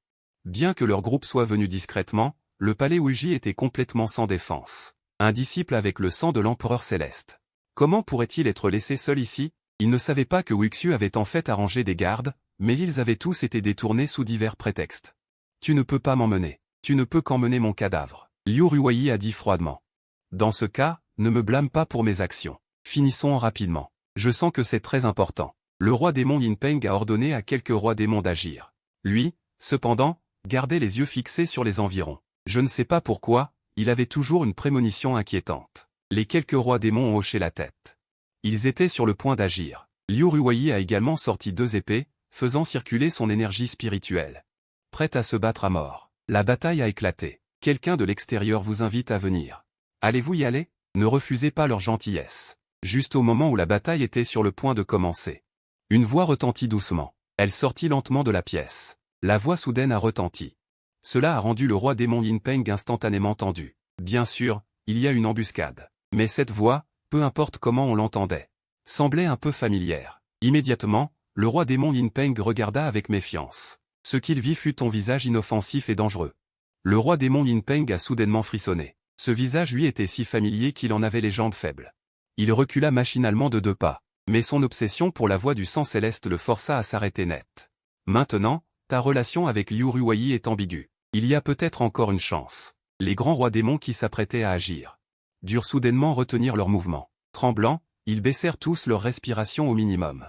Bien que leur groupe soit venu discrètement, le palais Wuji était complètement sans défense. Un disciple avec le sang de l'empereur céleste. Comment pourrait-il être laissé seul ici? Il ne savait pas que Wuxu avait en fait arrangé des gardes, mais ils avaient tous été détournés sous divers prétextes. Tu ne peux pas m'emmener. Tu ne peux qu'emmener mon cadavre. Liu Ruoyi a dit froidement. Dans ce cas, ne me blâme pas pour mes actions. Finissons rapidement. Je sens que c'est très important. Le roi démon Yin Peng a ordonné à quelques rois démons d'agir. Lui, cependant, gardait les yeux fixés sur les environs. Je ne sais pas pourquoi, il avait toujours une prémonition inquiétante. Les quelques rois démons ont hoché la tête. Ils étaient sur le point d'agir. Liu Ruoyi a également sorti 2 épées, faisant circuler son énergie spirituelle. Prête à se battre à mort. La bataille a éclaté. Quelqu'un de l'extérieur vous invite à venir. Allez-vous y aller? Ne refusez pas leur gentillesse. Juste au moment où la bataille était sur le point de commencer. Une voix retentit doucement. Elle sortit lentement de la pièce. La voix soudaine a retenti. Cela a rendu le roi démon Yin Peng instantanément tendu. Bien sûr, il y a une embuscade. Mais cette voix, peu importe comment on l'entendait, semblait un peu familière. Immédiatement, le roi démon Yin Peng regarda avec méfiance. Ce qu'il vit fut ton visage inoffensif et dangereux. Le roi démon Yin Peng a soudainement frissonné. Ce visage lui était si familier qu'il en avait les jambes faibles. Il recula machinalement de 2 pas. Mais son obsession pour la voix du sang céleste le força à s'arrêter net. Maintenant, ta relation avec Liu Ruoyi est ambiguë. Il y a peut-être encore une chance. Les grands rois démons qui s'apprêtaient à agir durent soudainement retenir leur mouvement. Tremblants, ils baissèrent tous leur respiration au minimum.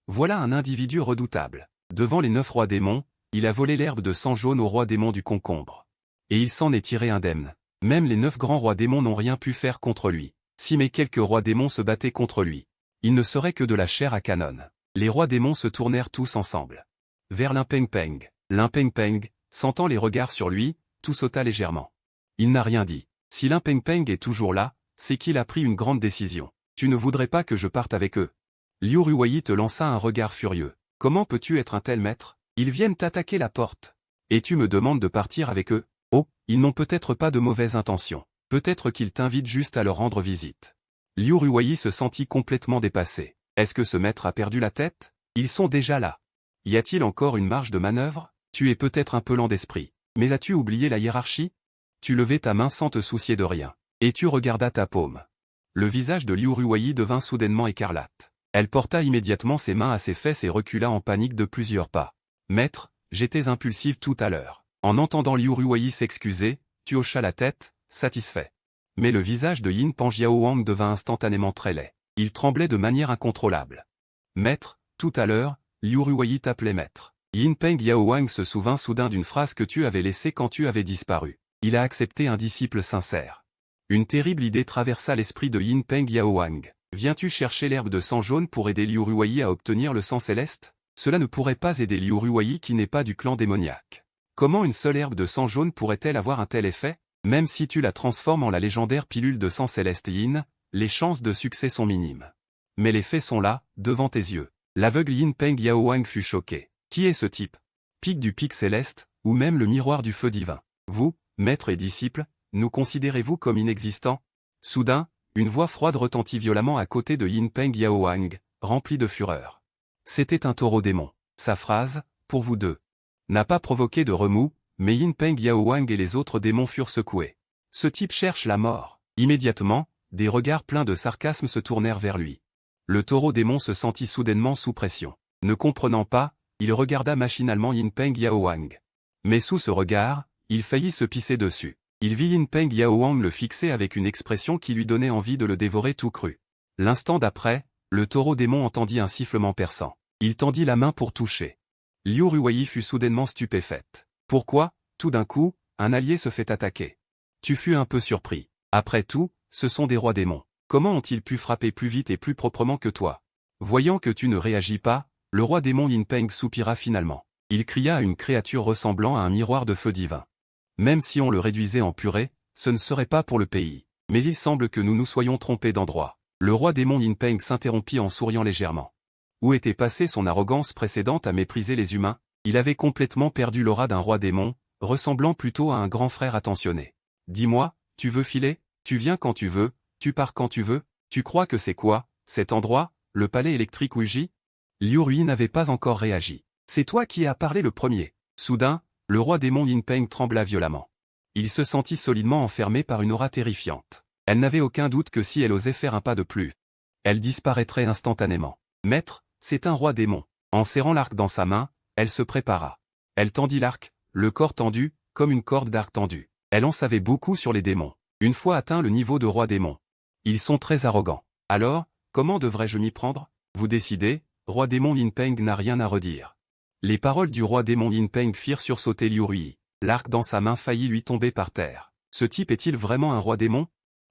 Voilà un individu redoutable. Devant les 9 rois démons, il a volé l'herbe de sang jaune au roi démon du concombre. Et il s'en est tiré indemne. Même les 9 grands rois démons n'ont rien pu faire contre lui. Si mais quelques rois démons se battaient contre lui, il ne serait que de la chair à canon. Les rois démons se tournèrent tous ensemble vers Lin Peng Peng. Lin Peng Peng, sentant les regards sur lui, tout sauta légèrement. Il n'a rien dit. Si Lin Peng Peng est toujours là, c'est qu'il a pris une grande décision. Tu ne voudrais pas que je parte avec eux? Liu Ruoyi te lança un regard furieux. Comment peux-tu être un tel maître? Ils viennent t'attaquer la porte. Et tu me demandes de partir avec eux? Oh, ils n'ont peut-être pas de mauvaises intentions. Peut-être qu'ils t'invitent juste à leur rendre visite. Liu Ruoyi se sentit complètement dépassé. Est-ce que ce maître a perdu la tête? Ils sont déjà là. Y a-t-il encore une marge de manœuvre? Tu es peut-être un peu lent d'esprit. Mais as-tu oublié la hiérarchie? Tu levais ta main sans te soucier de rien. Et tu regardas ta paume. Le visage de Liu Ruoyi devint soudainement écarlate. Elle porta immédiatement ses mains à ses fesses et recula en panique de plusieurs pas. Maître, j'étais impulsive tout à l'heure. En entendant Liu Ruoyi s'excuser, tu hochas la tête, satisfait. Mais le visage de Yin Panjiaowang devint instantanément très laid. Il tremblait de manière incontrôlable. Maître, tout à l'heure, Liu Ruoyi t'appelait maître. Yin Peng Yaowang se souvint soudain d'une phrase que tu avais laissée quand tu avais disparu. Il a accepté un disciple sincère. Une terrible idée traversa l'esprit de Yin Peng Yaowang. Viens-tu chercher l'herbe de sang jaune pour aider Liu Ruoyi à obtenir le sang céleste? Cela ne pourrait pas aider Liu Ruoyi qui n'est pas du clan démoniaque. Comment une seule herbe de sang jaune pourrait-elle avoir un tel effet? Même si tu la transformes en la légendaire pilule de sang céleste Yin, les chances de succès sont minimes. Mais les faits sont là, devant tes yeux. L'aveugle Yin Peng Yaowang fut choqué. Qui est ce type? Pic du pic céleste, ou même le miroir du feu divin. Vous, maître et disciple, nous considérez-vous comme inexistants? Soudain, une voix froide retentit violemment à côté de Yin Peng Yaowang, remplie de fureur. C'était un taureau démon. Sa phrase, pour vous deux, n'a pas provoqué de remous, mais Yin Peng Yaowang et les autres démons furent secoués. Ce type cherche la mort. Immédiatement, des regards pleins de sarcasme se tournèrent vers lui. Le taureau démon se sentit soudainement sous pression. Ne comprenant pas, il regarda machinalement Yin Peng Yaowang. Mais sous ce regard, il faillit se pisser dessus. Il vit Yin Peng Yaowang le fixer avec une expression qui lui donnait envie de le dévorer tout cru. L'instant d'après, le taureau démon entendit un sifflement perçant. Il tendit la main pour toucher. Liu Ruoyi fut soudainement stupéfaite. Pourquoi, tout d'un coup, un allié se fait attaquer? Tu fus un peu surpris. Après tout, ce sont des rois démons. Comment ont-ils pu frapper plus vite et plus proprement que toi? Voyant que tu ne réagis pas, le roi démon Yin Peng soupira finalement. Il cria à une créature ressemblant à un miroir de feu divin. Même si on le réduisait en purée, ce ne serait pas pour le pays. Mais il semble que nous nous soyons trompés d'endroit. Le roi démon Yin Peng s'interrompit en souriant légèrement. Où était passée son arrogance précédente à mépriser les humains? Il avait complètement perdu l'aura d'un roi démon, ressemblant plutôt à un grand frère attentionné. Dis-moi, tu veux filer? Tu viens quand tu veux, tu pars quand tu veux? Tu crois que c'est quoi, cet endroit, le palais électrique Ouiji? Liu Ruoyi n'avait pas encore réagi. C'est toi qui as parlé le premier. Soudain, le roi démon Yin Peng trembla violemment. Il se sentit solidement enfermé par une aura terrifiante. Elle n'avait aucun doute que si elle osait faire un pas de plus, elle disparaîtrait instantanément. Maître, c'est un roi démon. En serrant l'arc dans sa main, elle se prépara. Elle tendit l'arc, le corps tendu, comme une corde d'arc tendue. Elle en savait beaucoup sur les démons. Une fois atteint le niveau de roi démon, ils sont très arrogants. Alors, comment devrais-je m'y prendre? Vous décidez, roi démon Yin Peng n'a rien à redire. Les paroles du roi démon Yin Peng firent sursauter Liu Ruoyi. L'arc dans sa main faillit lui tomber par terre. Ce type est-il vraiment un roi démon?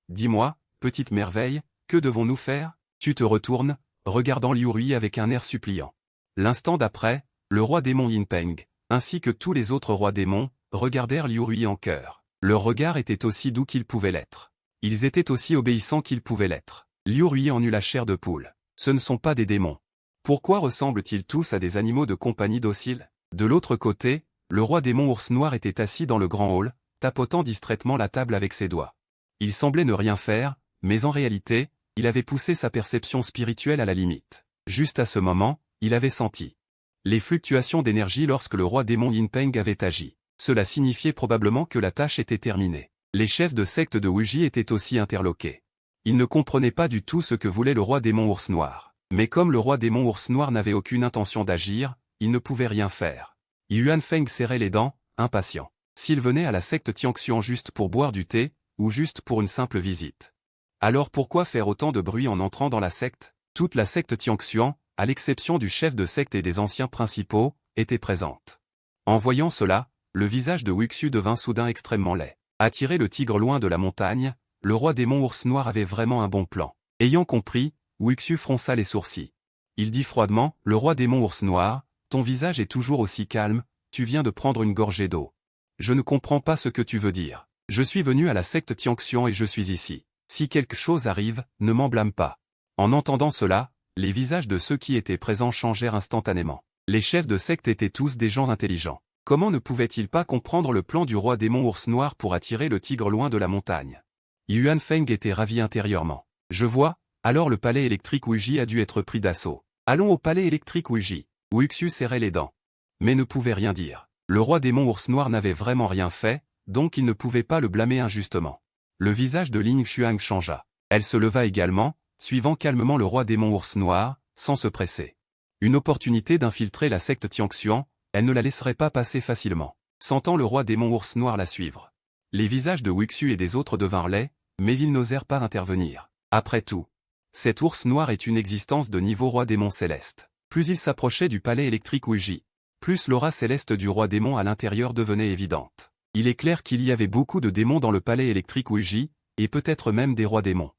Dis-moi, petite merveille, que devons-nous faire? Tu te retournes, regardant Liu Ruoyi avec un air suppliant. L'instant d'après, le roi démon Yin Peng, ainsi que tous les autres rois démons, regardèrent Liu Ruoyi en chœur. Leur regard était aussi doux qu'ils pouvaient l'être. Ils étaient aussi obéissants qu'ils pouvaient l'être. Liu Ruoyi en eut la chair de poule. Ce ne sont pas des démons. Pourquoi ressemblent-ils tous à des animaux de compagnie dociles? De l'autre côté, le roi démon ours noir était assis dans le grand hall, tapotant distraitement la table avec ses doigts. Il semblait ne rien faire, mais en réalité, il avait poussé sa perception spirituelle à la limite. Juste à ce moment, il avait senti les fluctuations d'énergie lorsque le roi démon Yin Peng avait agi. Cela signifiait probablement que la tâche était terminée. Les chefs de secte de Wuji étaient aussi interloqués. Ils ne comprenaient pas du tout ce que voulait le roi démon ours noir. Mais comme le roi démon ours noir n'avait aucune intention d'agir, il ne pouvait rien faire. Yuan Feng serrait les dents, impatient. S'il venait à la secte Tianxian juste pour boire du thé, ou juste pour une simple visite. Alors pourquoi faire autant de bruit en entrant dans la secte? Toute la secte Tianxian, à l'exception du chef de secte et des anciens principaux, était présente. En voyant cela, le visage de Wuxu devint soudain extrêmement laid. Attirer le tigre loin de la montagne, le roi démon ours noir avait vraiment un bon plan. Ayant compris, Wuxu fronça les sourcils. Il dit froidement, « Le roi démon ours noir, ton visage est toujours aussi calme, tu viens de prendre une gorgée d'eau. Je ne comprends pas ce que tu veux dire. Je suis venu à la secte Tianxian et je suis ici. Si quelque chose arrive, ne m'en blâme pas. » En entendant cela, les visages de ceux qui étaient présents changèrent instantanément. Les chefs de secte étaient tous des gens intelligents. Comment ne pouvaient-ils pas comprendre le plan du roi démon ours noir pour attirer le tigre loin de la montagne? Yuan Feng était ravi intérieurement. Je vois, alors le palais électrique Wuji a dû être pris d'assaut. Allons au palais électrique Wuji. Wuxu serrait les dents. Mais ne pouvait rien dire. Le roi démon ours noir n'avait vraiment rien fait, donc il ne pouvait pas le blâmer injustement. Le visage de Ling Xuang changea. Elle se leva également, suivant calmement le roi démon ours noir, sans se presser. Une opportunité d'infiltrer la secte Tianxian, elle ne la laisserait pas passer facilement. Sentant le roi démon ours noir la suivre. Les visages de Wuxu et des autres devinrent laids, mais ils n'osèrent pas intervenir. Après tout, cet ours noir est une existence de niveau roi démon céleste. Plus il s'approchait du palais électrique Wuji, plus l'aura céleste du roi démon à l'intérieur devenait évidente. Il est clair qu'il y avait beaucoup de démons dans le palais électrique Wuji, et peut-être même des rois démons.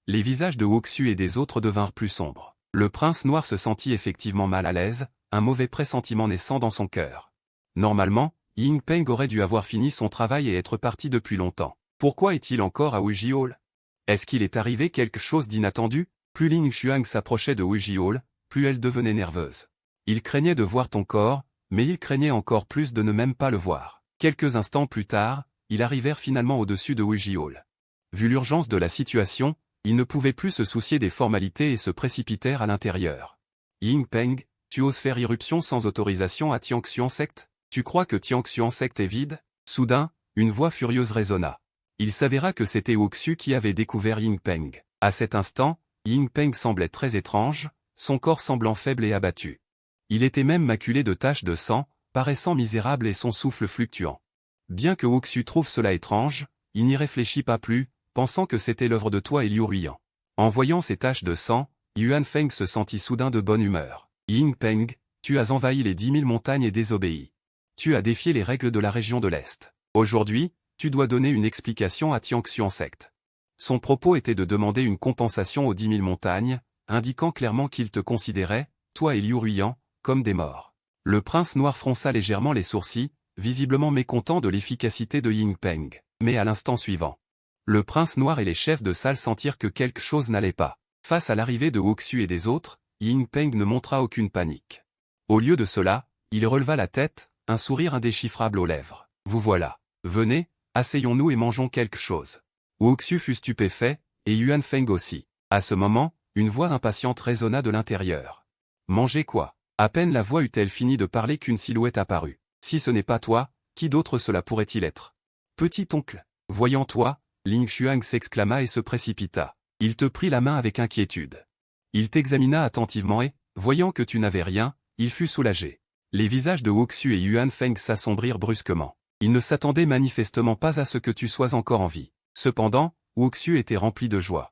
Les visages de Wuxu et des autres devinrent plus sombres. Le prince noir se sentit effectivement mal à l'aise, un mauvais pressentiment naissant dans son cœur. Normalement, Ying Peng aurait dû avoir fini son travail et être parti depuis longtemps. Pourquoi est-il encore à Wuji Hall? Est-ce qu'il est arrivé quelque chose d'inattendu? Plus Ling Xuang s'approchait de Wuji Hall, plus elle devenait nerveuse. Il craignait de voir ton corps, mais il craignait encore plus de ne même pas le voir. Quelques instants plus tard, ils arrivèrent finalement au-dessus de Wuji Hall. Vu l'urgence de la situation, ils ne pouvaient plus se soucier des formalités et se précipitèrent à l'intérieur. Ying Peng, tu oses faire irruption sans autorisation à Tianxian secte? Tu crois que Tianxian secte est vide? Soudain, une voix furieuse résonna. Il s'avéra que c'était Wuxu qui avait découvert Ying Peng. À cet instant, Ying Peng semblait très étrange, son corps semblant faible et abattu. Il était même maculé de taches de sang, paraissant misérable et son souffle fluctuant. Bien que Wuxu trouve cela étrange, il n'y réfléchit pas plus, pensant que c'était l'œuvre de toi et Liu Ruiyan. En voyant ces taches de sang, Yuan Feng se sentit soudain de bonne humeur. Ying Peng, tu as envahi les 10 000 montagnes et désobéi. Tu as défié les règles de la région de l'Est. Aujourd'hui, tu dois donner une explication à Tianxian secte. Son propos était de demander une compensation aux 10 000 montagnes, indiquant clairement qu'il te considérait, toi et Liu Ruiyan, comme des morts. Le prince noir fronça légèrement les sourcils, visiblement mécontent de l'efficacité de Ying Peng. Mais à l'instant suivant, le prince noir et les chefs de salle sentirent que quelque chose n'allait pas. Face à l'arrivée de Wuxu et des autres, Ying Peng ne montra aucune panique. Au lieu de cela, il releva la tête, un sourire indéchiffrable aux lèvres. Vous voilà. Venez, asseyons-nous et mangeons quelque chose. Wuxu fut stupéfait, et Yuan Feng aussi. À ce moment, une voix impatiente résonna de l'intérieur. Manger quoi? À peine la voix eut-elle fini de parler qu'une silhouette apparut. Si ce n'est pas toi, qui d'autre cela pourrait-il être? Petit oncle. Voyant toi, Ling Xuang s'exclama et se précipita. Il te prit la main avec inquiétude. Il t'examina attentivement et, voyant que tu n'avais rien, il fut soulagé. Les visages de Wuxu et Yuan Feng s'assombrirent brusquement. Ils ne s'attendaient manifestement pas à ce que tu sois encore en vie. Cependant, Wuxu était rempli de joie.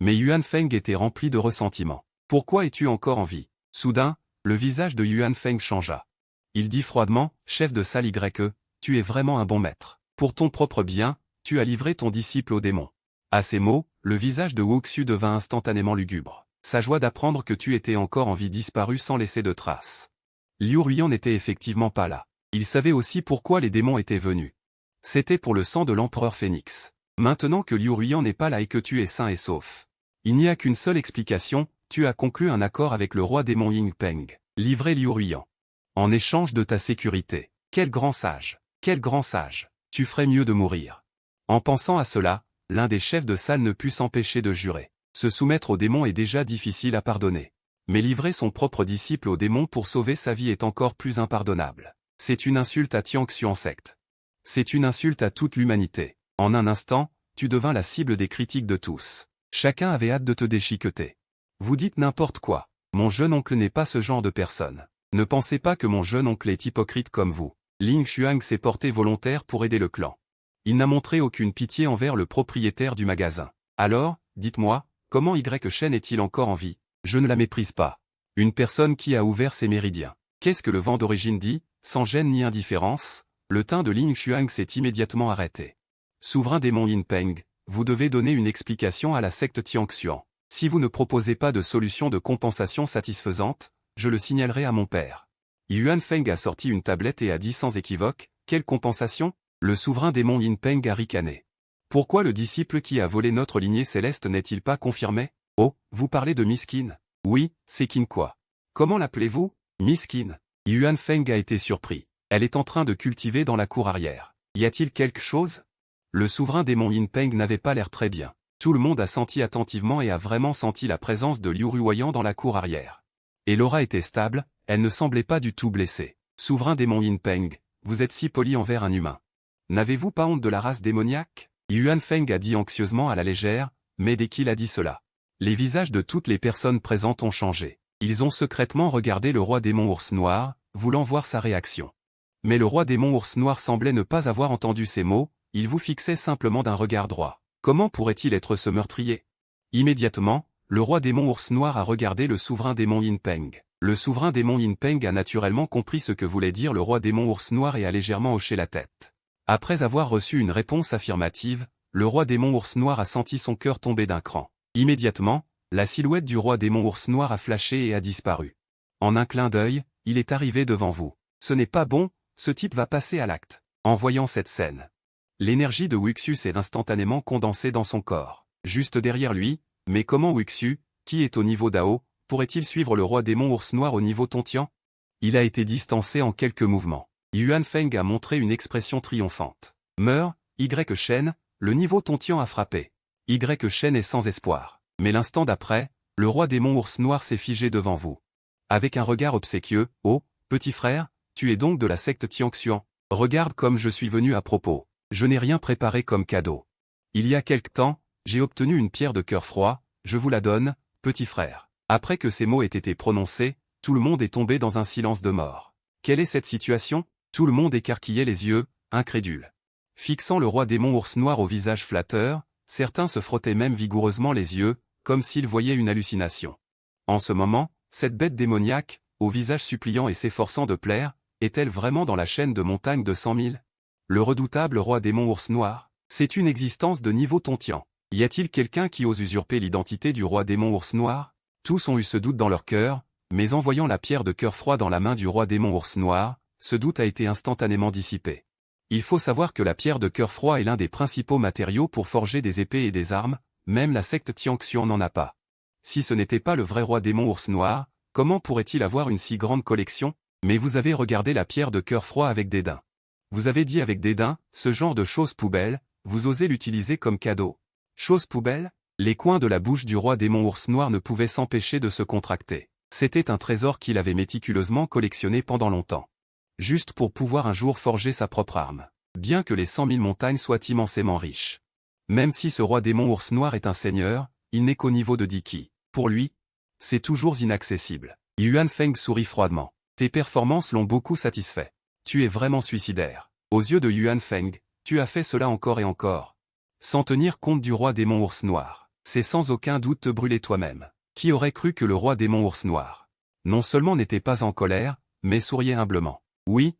Mais Yuan Feng était rempli de ressentiment. Pourquoi es-tu encore en vie? Soudain, le visage de Yuan Feng changea. Il dit froidement, chef de salle YE, tu es vraiment un bon maître. Pour ton propre bien, tu as livré ton disciple au démon. À ces mots, le visage de Wuxu devint instantanément lugubre. Sa joie d'apprendre que tu étais encore en vie disparut sans laisser de traces. Liu Ruiyan n'était effectivement pas là. Il savait aussi pourquoi les démons étaient venus. C'était pour le sang de l'empereur Phénix. Maintenant que Liu Ruiyan n'est pas là et que tu es sain et sauf. Il n'y a qu'une seule explication, tu as conclu un accord avec le roi démon Ying Peng. Livré Liu Ruiyan. En échange de ta sécurité. Quel grand sage. Quel grand sage. Tu ferais mieux de mourir. En pensant à cela, l'un des chefs de salle ne put s'empêcher de jurer. Se soumettre aux démons est déjà difficile à pardonner. Mais livrer son propre disciple au démon pour sauver sa vie est encore plus impardonnable. C'est une insulte à Tianxuan secte. C'est une insulte à toute l'humanité. En un instant, tu devins la cible des critiques de tous. Chacun avait hâte de te déchiqueter. Vous dites n'importe quoi. Mon jeune oncle n'est pas ce genre de personne. Ne pensez pas que mon jeune oncle est hypocrite comme vous. Ling Xuang s'est porté volontaire pour aider le clan. Il n'a montré aucune pitié envers le propriétaire du magasin. Alors, dites-moi, comment Y Shen est-il encore en vie? Je ne la méprise pas. Une personne qui a ouvert ses méridiens. Qu'est-ce que le vent d'origine dit? Sans gêne ni indifférence, le teint de Ling Xuang s'est immédiatement arrêté. Souverain démon Yin Peng, vous devez donner une explication à la secte Tianxuan. Si vous ne proposez pas de solution de compensation satisfaisante, je le signalerai à mon père. Yuan Feng a sorti une tablette et a dit sans équivoque, quelle compensation? Le souverain démon Yin Peng a ricané. Pourquoi le disciple qui a volé notre lignée céleste n'est-il pas confirmé? Oh, vous parlez de Miss Qin? Oui, c'est Qin quoi? Comment l'appelez-vous? Miss Qin. Yuan Feng a été surpris. Elle est en train de cultiver dans la cour arrière. Y a-t-il quelque chose? Le souverain démon Yin Peng n'avait pas l'air très bien. Tout le monde a senti attentivement et a vraiment senti la présence de Liu Ruoyan dans la cour arrière. Et l'aura était stable, elle ne semblait pas du tout blessée. Souverain démon Yin Peng, vous êtes si poli envers un humain. N'avez-vous pas honte de la race démoniaque? Yuan Feng a dit anxieusement à la légère, mais dès qu'il a dit cela, les visages de toutes les personnes présentes ont changé. Ils ont secrètement regardé le roi démon ours noir, voulant voir sa réaction. Mais le roi démon ours noir semblait ne pas avoir entendu ces mots, il vous fixait simplement d'un regard droit. Comment pourrait-il être ce meurtrier? Immédiatement, le roi démon ours noir a regardé le souverain démon Yin Peng. Le souverain démon Yin Peng a naturellement compris ce que voulait dire le roi démon ours noir et a légèrement hoché la tête. Après avoir reçu une réponse affirmative, le roi démon ours noir a senti son cœur tomber d'un cran. Immédiatement, la silhouette du roi démon ours noir a flashé et a disparu. En un clin d'œil, il est arrivé devant vous. Ce n'est pas bon, ce type va passer à l'acte. En voyant cette scène, l'énergie de Wuxu s'est instantanément condensée dans son corps. Juste derrière lui, mais comment Wuxu, qui est au niveau Dao, pourrait-il suivre le roi démon ours noir au niveau Tontian? Il a été distancé en quelques mouvements. Yuan Feng a montré une expression triomphante. Meurs, Y Shen, le niveau Tontian a frappé. Y Shen est sans espoir. Mais l'instant d'après, le roi démon ours noir s'est figé devant vous. Avec un regard obséquieux, oh, petit frère, tu es donc de la secte Tianxuan. Regarde comme je suis venu à propos. Je n'ai rien préparé comme cadeau. Il y a quelque temps, j'ai obtenu une pierre de cœur froid, je vous la donne, petit frère. Après que ces mots aient été prononcés, tout le monde est tombé dans un silence de mort. Quelle est cette situation? Tout le monde écarquillait les yeux, incrédule. Fixant le roi démon ours noir au visage flatteur, certains se frottaient même vigoureusement les yeux, comme s'ils voyaient une hallucination. En ce moment, cette bête démoniaque, au visage suppliant et s'efforçant de plaire, est-elle vraiment dans la chaîne de montagne de 100 000? Le redoutable roi démon ours noir, c'est une existence de niveau Tontian. Y a-t-il quelqu'un qui ose usurper l'identité du roi démon ours noir? Tous ont eu ce doute dans leur cœur, mais en voyant la pierre de cœur froid dans la main du roi démon ours noir, ce doute a été instantanément dissipé. Il faut savoir que la pierre de cœur froid est l'un des principaux matériaux pour forger des épées et des armes, même la secte Tianxuan n'en a pas. Si ce n'était pas le vrai roi démon ours noir, comment pourrait-il avoir une si grande collection? Mais vous avez regardé la pierre de cœur froid avec dédain. Vous avez dit avec dédain, ce genre de chose poubelle, vous osez l'utiliser comme cadeau. Chose poubelle? Les coins de la bouche du roi démon ours noir ne pouvaient s'empêcher de se contracter. C'était un trésor qu'il avait méticuleusement collectionné pendant longtemps. Juste pour pouvoir un jour forger sa propre arme. Bien que les 100 000 montagnes soient immensément riches. Même si ce roi démon ours noir est un seigneur, il n'est qu'au niveau de Diki. Pour lui, c'est toujours inaccessible. Yuan Feng sourit froidement. Tes performances l'ont beaucoup satisfait. Tu es vraiment suicidaire. Aux yeux de Yuan Feng, tu as fait cela encore et encore. Sans tenir compte du roi démon ours noir. C'est sans aucun doute te brûler toi-même. Qui aurait cru que le roi démon ours noir, non seulement n'était pas en colère, mais souriait humblement. Oui,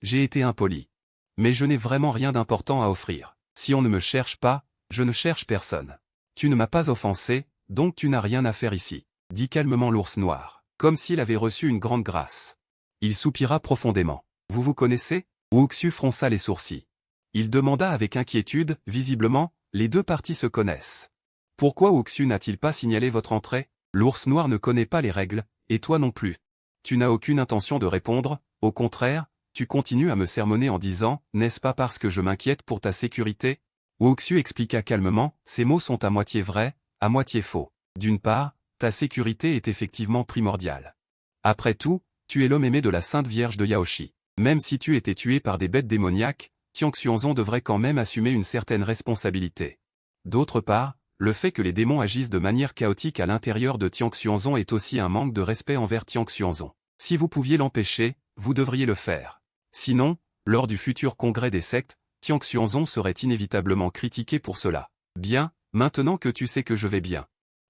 j'ai été impoli. Mais je n'ai vraiment rien d'important à offrir. Si on ne me cherche pas, je ne cherche personne. Tu ne m'as pas offensé, donc tu n'as rien à faire ici, dit calmement l'ours noir, comme s'il avait reçu une grande grâce. Il soupira profondément. Vous vous connaissez? Wuxu fronça les sourcils. Il demanda avec inquiétude, visiblement, les deux parties se connaissent. Pourquoi Wuxu n'a-t-il pas signalé votre entrée? L'ours noir ne connaît pas les règles, et toi non plus. Tu n'as aucune intention de répondre, au contraire, tu continues à me sermonner en disant, n'est-ce pas parce que je m'inquiète pour ta sécurité? Wuxu expliqua calmement, ces mots sont à moitié vrais, à moitié faux. D'une part, ta sécurité est effectivement primordiale. Après tout, tu es l'homme aimé de la Sainte Vierge de Yaoshi. Même si tu étais tué par des bêtes démoniaques, Tian Xuanzong devrait quand même assumer une certaine responsabilité. D'autre part, le fait que les démons agissent de manière chaotique à l'intérieur de Tian Xuanzong est aussi un manque de respect envers Tian Xuanzong. Si vous pouviez l'empêcher, vous devriez le faire. Sinon, lors du futur congrès des sectes, Tian Xuanzong serait inévitablement critiqué pour cela. Bien, maintenant que tu sais que je vais bien.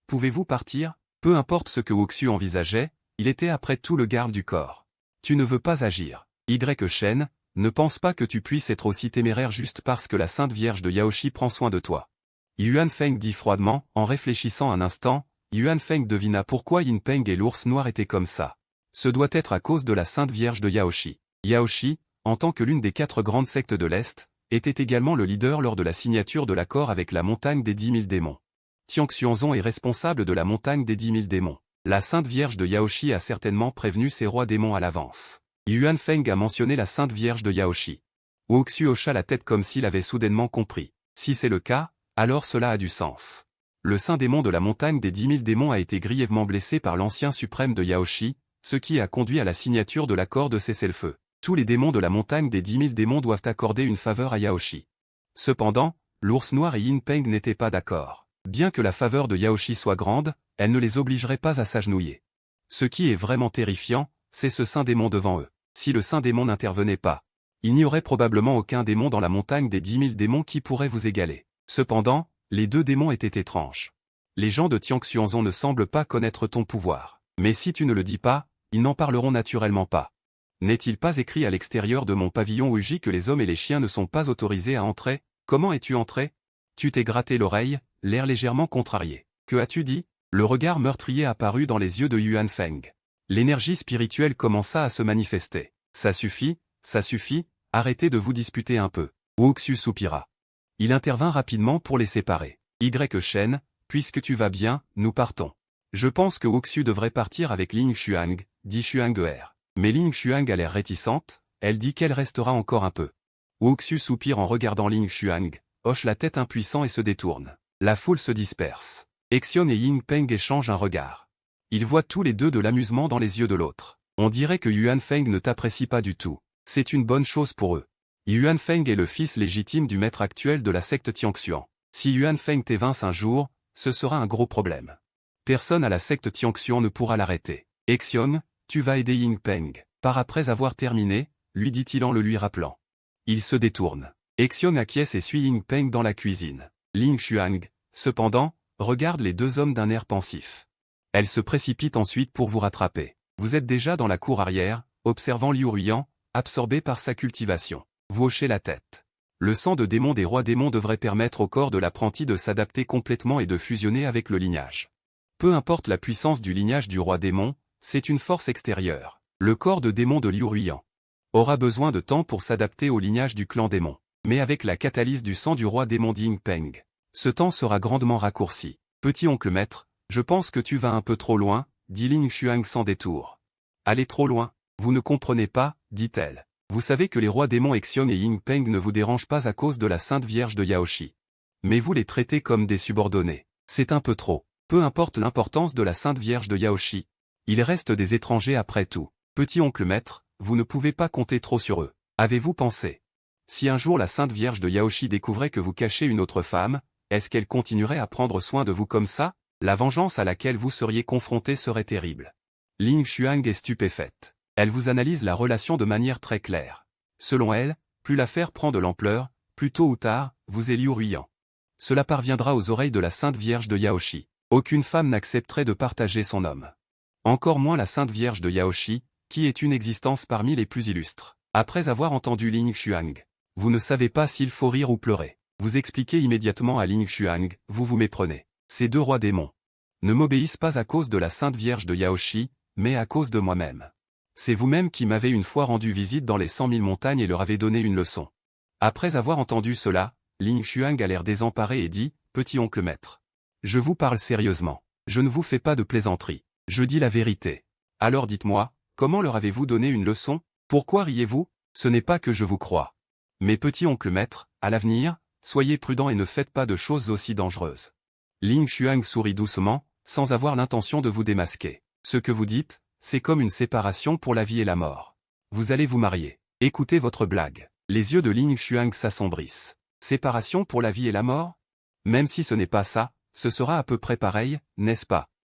Pouvez-vous partir? Peu importe ce que Wuxu envisageait, il était après tout le garde du corps. Tu ne veux pas agir. Shen, ne pense pas que tu puisses être aussi téméraire juste parce que la Sainte Vierge de Yaoshi prend soin de toi. Yuan Feng dit froidement, en réfléchissant un instant, Yuan Feng devina pourquoi Yin Peng et l'ours noir étaient comme ça. Ce doit être à cause de la Sainte Vierge de Yaoshi. Yaoshi, en tant que l'une des 4 grandes sectes de l'Est, était également le leader lors de la signature de l'accord avec la montagne des 10 000 démons. Tian Xuanzong est responsable de la montagne des 10 000 démons. La Sainte Vierge de Yaoshi a certainement prévenu ses rois démons à l'avance. Yuan Feng a mentionné la Sainte Vierge de Yaoshi. Wuxu hocha la tête comme s'il avait soudainement compris. Si c'est le cas, alors cela a du sens. Le saint démon de la montagne des 10 000 démons a été grièvement blessé par l'ancien suprême de Yaoshi, ce qui a conduit à la signature de l'accord de cessez-le-feu. Tous les démons de la montagne des 10 000 démons doivent accorder une faveur à Yaoshi. Cependant, l'ours noir et Yin Peng n'étaient pas d'accord. Bien que la faveur de Yaoshi soit grande, elle ne les obligerait pas à s'agenouiller. Ce qui est vraiment terrifiant, c'est ce saint démon devant eux. Si le saint démon n'intervenait pas, il n'y aurait probablement aucun démon dans la montagne des 10 000 démons qui pourrait vous égaler. Cependant, les 2 démons étaient étranges. Les gens de Tian Xuanzong ne semblent pas connaître ton pouvoir. Mais si tu ne le dis pas, ils n'en parleront naturellement pas. N'est-il pas écrit à l'extérieur de mon pavillon Uji que les hommes et les chiens ne sont pas autorisés à entrer? Comment es-tu entré? Tu t'es gratté l'oreille, l'air légèrement contrarié. Que as-tu dit? Le regard meurtrier apparut dans les yeux de Yuan Feng. L'énergie spirituelle commença à se manifester. Ça suffit, arrêtez de vous disputer un peu. Wuxu soupira. Il intervint rapidement pour les séparer. Shen, puisque tu vas bien, nous partons. Je pense que Wuxu devrait partir avec Ling Xuang, dit Xuang-er. Mais Ling Xuang a l'air réticente, elle dit qu'elle restera encore un peu. Wuxu soupire en regardant Ling Xuang, hoche la tête impuissant et se détourne. La foule se disperse. Xion et Yin Peng échangent un regard. Ils voient tous les deux de l'amusement dans les yeux de l'autre. On dirait que Yuan Feng ne t'apprécie pas du tout. C'est une bonne chose pour eux. Yuan Feng est le fils légitime du maître actuel de la secte Tianxuan. Si Yuan Feng t'évince un jour, ce sera un gros problème. Personne à la secte Tianxuan ne pourra l'arrêter. Xion, tu vas aider Yin Peng. Par après avoir terminé, lui dit-il en le lui rappelant. Il se détourne. Xion acquiesce et suit Yin Peng dans la cuisine. Ling Xuang, cependant, regarde les 2 hommes d'un air pensif. Elle se précipite ensuite pour vous rattraper. Vous êtes déjà dans la cour arrière, observant Liu Ruyan, absorbé par sa cultivation. Vous hochez la tête. Le sang de démon des rois démons devrait permettre au corps de l'apprenti de s'adapter complètement et de fusionner avec le lignage. Peu importe la puissance du lignage du roi démon, c'est une force extérieure. Le corps de démon de Liu Ruyan aura besoin de temps pour s'adapter au lignage du clan démon. Mais avec la catalyse du sang du roi démon Ying Peng, ce temps sera grandement raccourci. Petit oncle maître, je pense que tu vas un peu trop loin, dit Ling Xuang sans détour. Allez trop loin, vous ne comprenez pas, dit-elle. Vous savez que les rois démons Xion et Yin Peng ne vous dérangent pas à cause de la Sainte Vierge de Yaoshi. Mais vous les traitez comme des subordonnés. C'est un peu trop. Peu importe l'importance de la Sainte Vierge de Yaoshi. Ils restent des étrangers après tout. Petit oncle maître, vous ne pouvez pas compter trop sur eux. Avez-vous pensé? Si un jour la Sainte Vierge de Yaoshi découvrait que vous cachez une autre femme, est-ce qu'elle continuerait à prendre soin de vous comme ça? La vengeance à laquelle vous seriez confronté serait terrible. Ling Xuang est stupéfaite. Elle vous analyse la relation de manière très claire. Selon elle, plus l'affaire prend de l'ampleur, plus tôt ou tard, vous et Liu Ruyan. Cela parviendra aux oreilles de la Sainte Vierge de Yaoshi. Aucune femme n'accepterait de partager son homme. Encore moins la Sainte Vierge de Yaoshi, qui est une existence parmi les plus illustres. Après avoir entendu Ling Xuang, vous ne savez pas s'il faut rire ou pleurer. Vous expliquez immédiatement à Ling Xuang, vous vous méprenez. Ces 2 rois démons ne m'obéissent pas à cause de la Sainte Vierge de Yaoshi, mais à cause de moi-même. C'est vous-même qui m'avez une fois rendu visite dans les 100 000 montagnes et leur avez donné une leçon. Après avoir entendu cela, Ling Xuang a l'air désemparé et dit, petit oncle maître. Je vous parle sérieusement. Je ne vous fais pas de plaisanterie. Je dis la vérité. Alors dites-moi, comment leur avez-vous donné une leçon? Pourquoi riez-vous? Ce n'est pas que je vous crois. Mais petit oncle maître, à l'avenir, soyez prudent et ne faites pas de choses aussi dangereuses. Ling Xuang sourit doucement, sans avoir l'intention de vous démasquer. Ce que vous dites, c'est comme une séparation pour la vie et la mort. Vous allez vous marier. Écoutez votre blague. Les yeux de Ling Xuang s'assombrissent. Séparation pour la vie et la mort? Même si ce n'est pas ça, ce sera à peu près pareil, n'est-ce pas?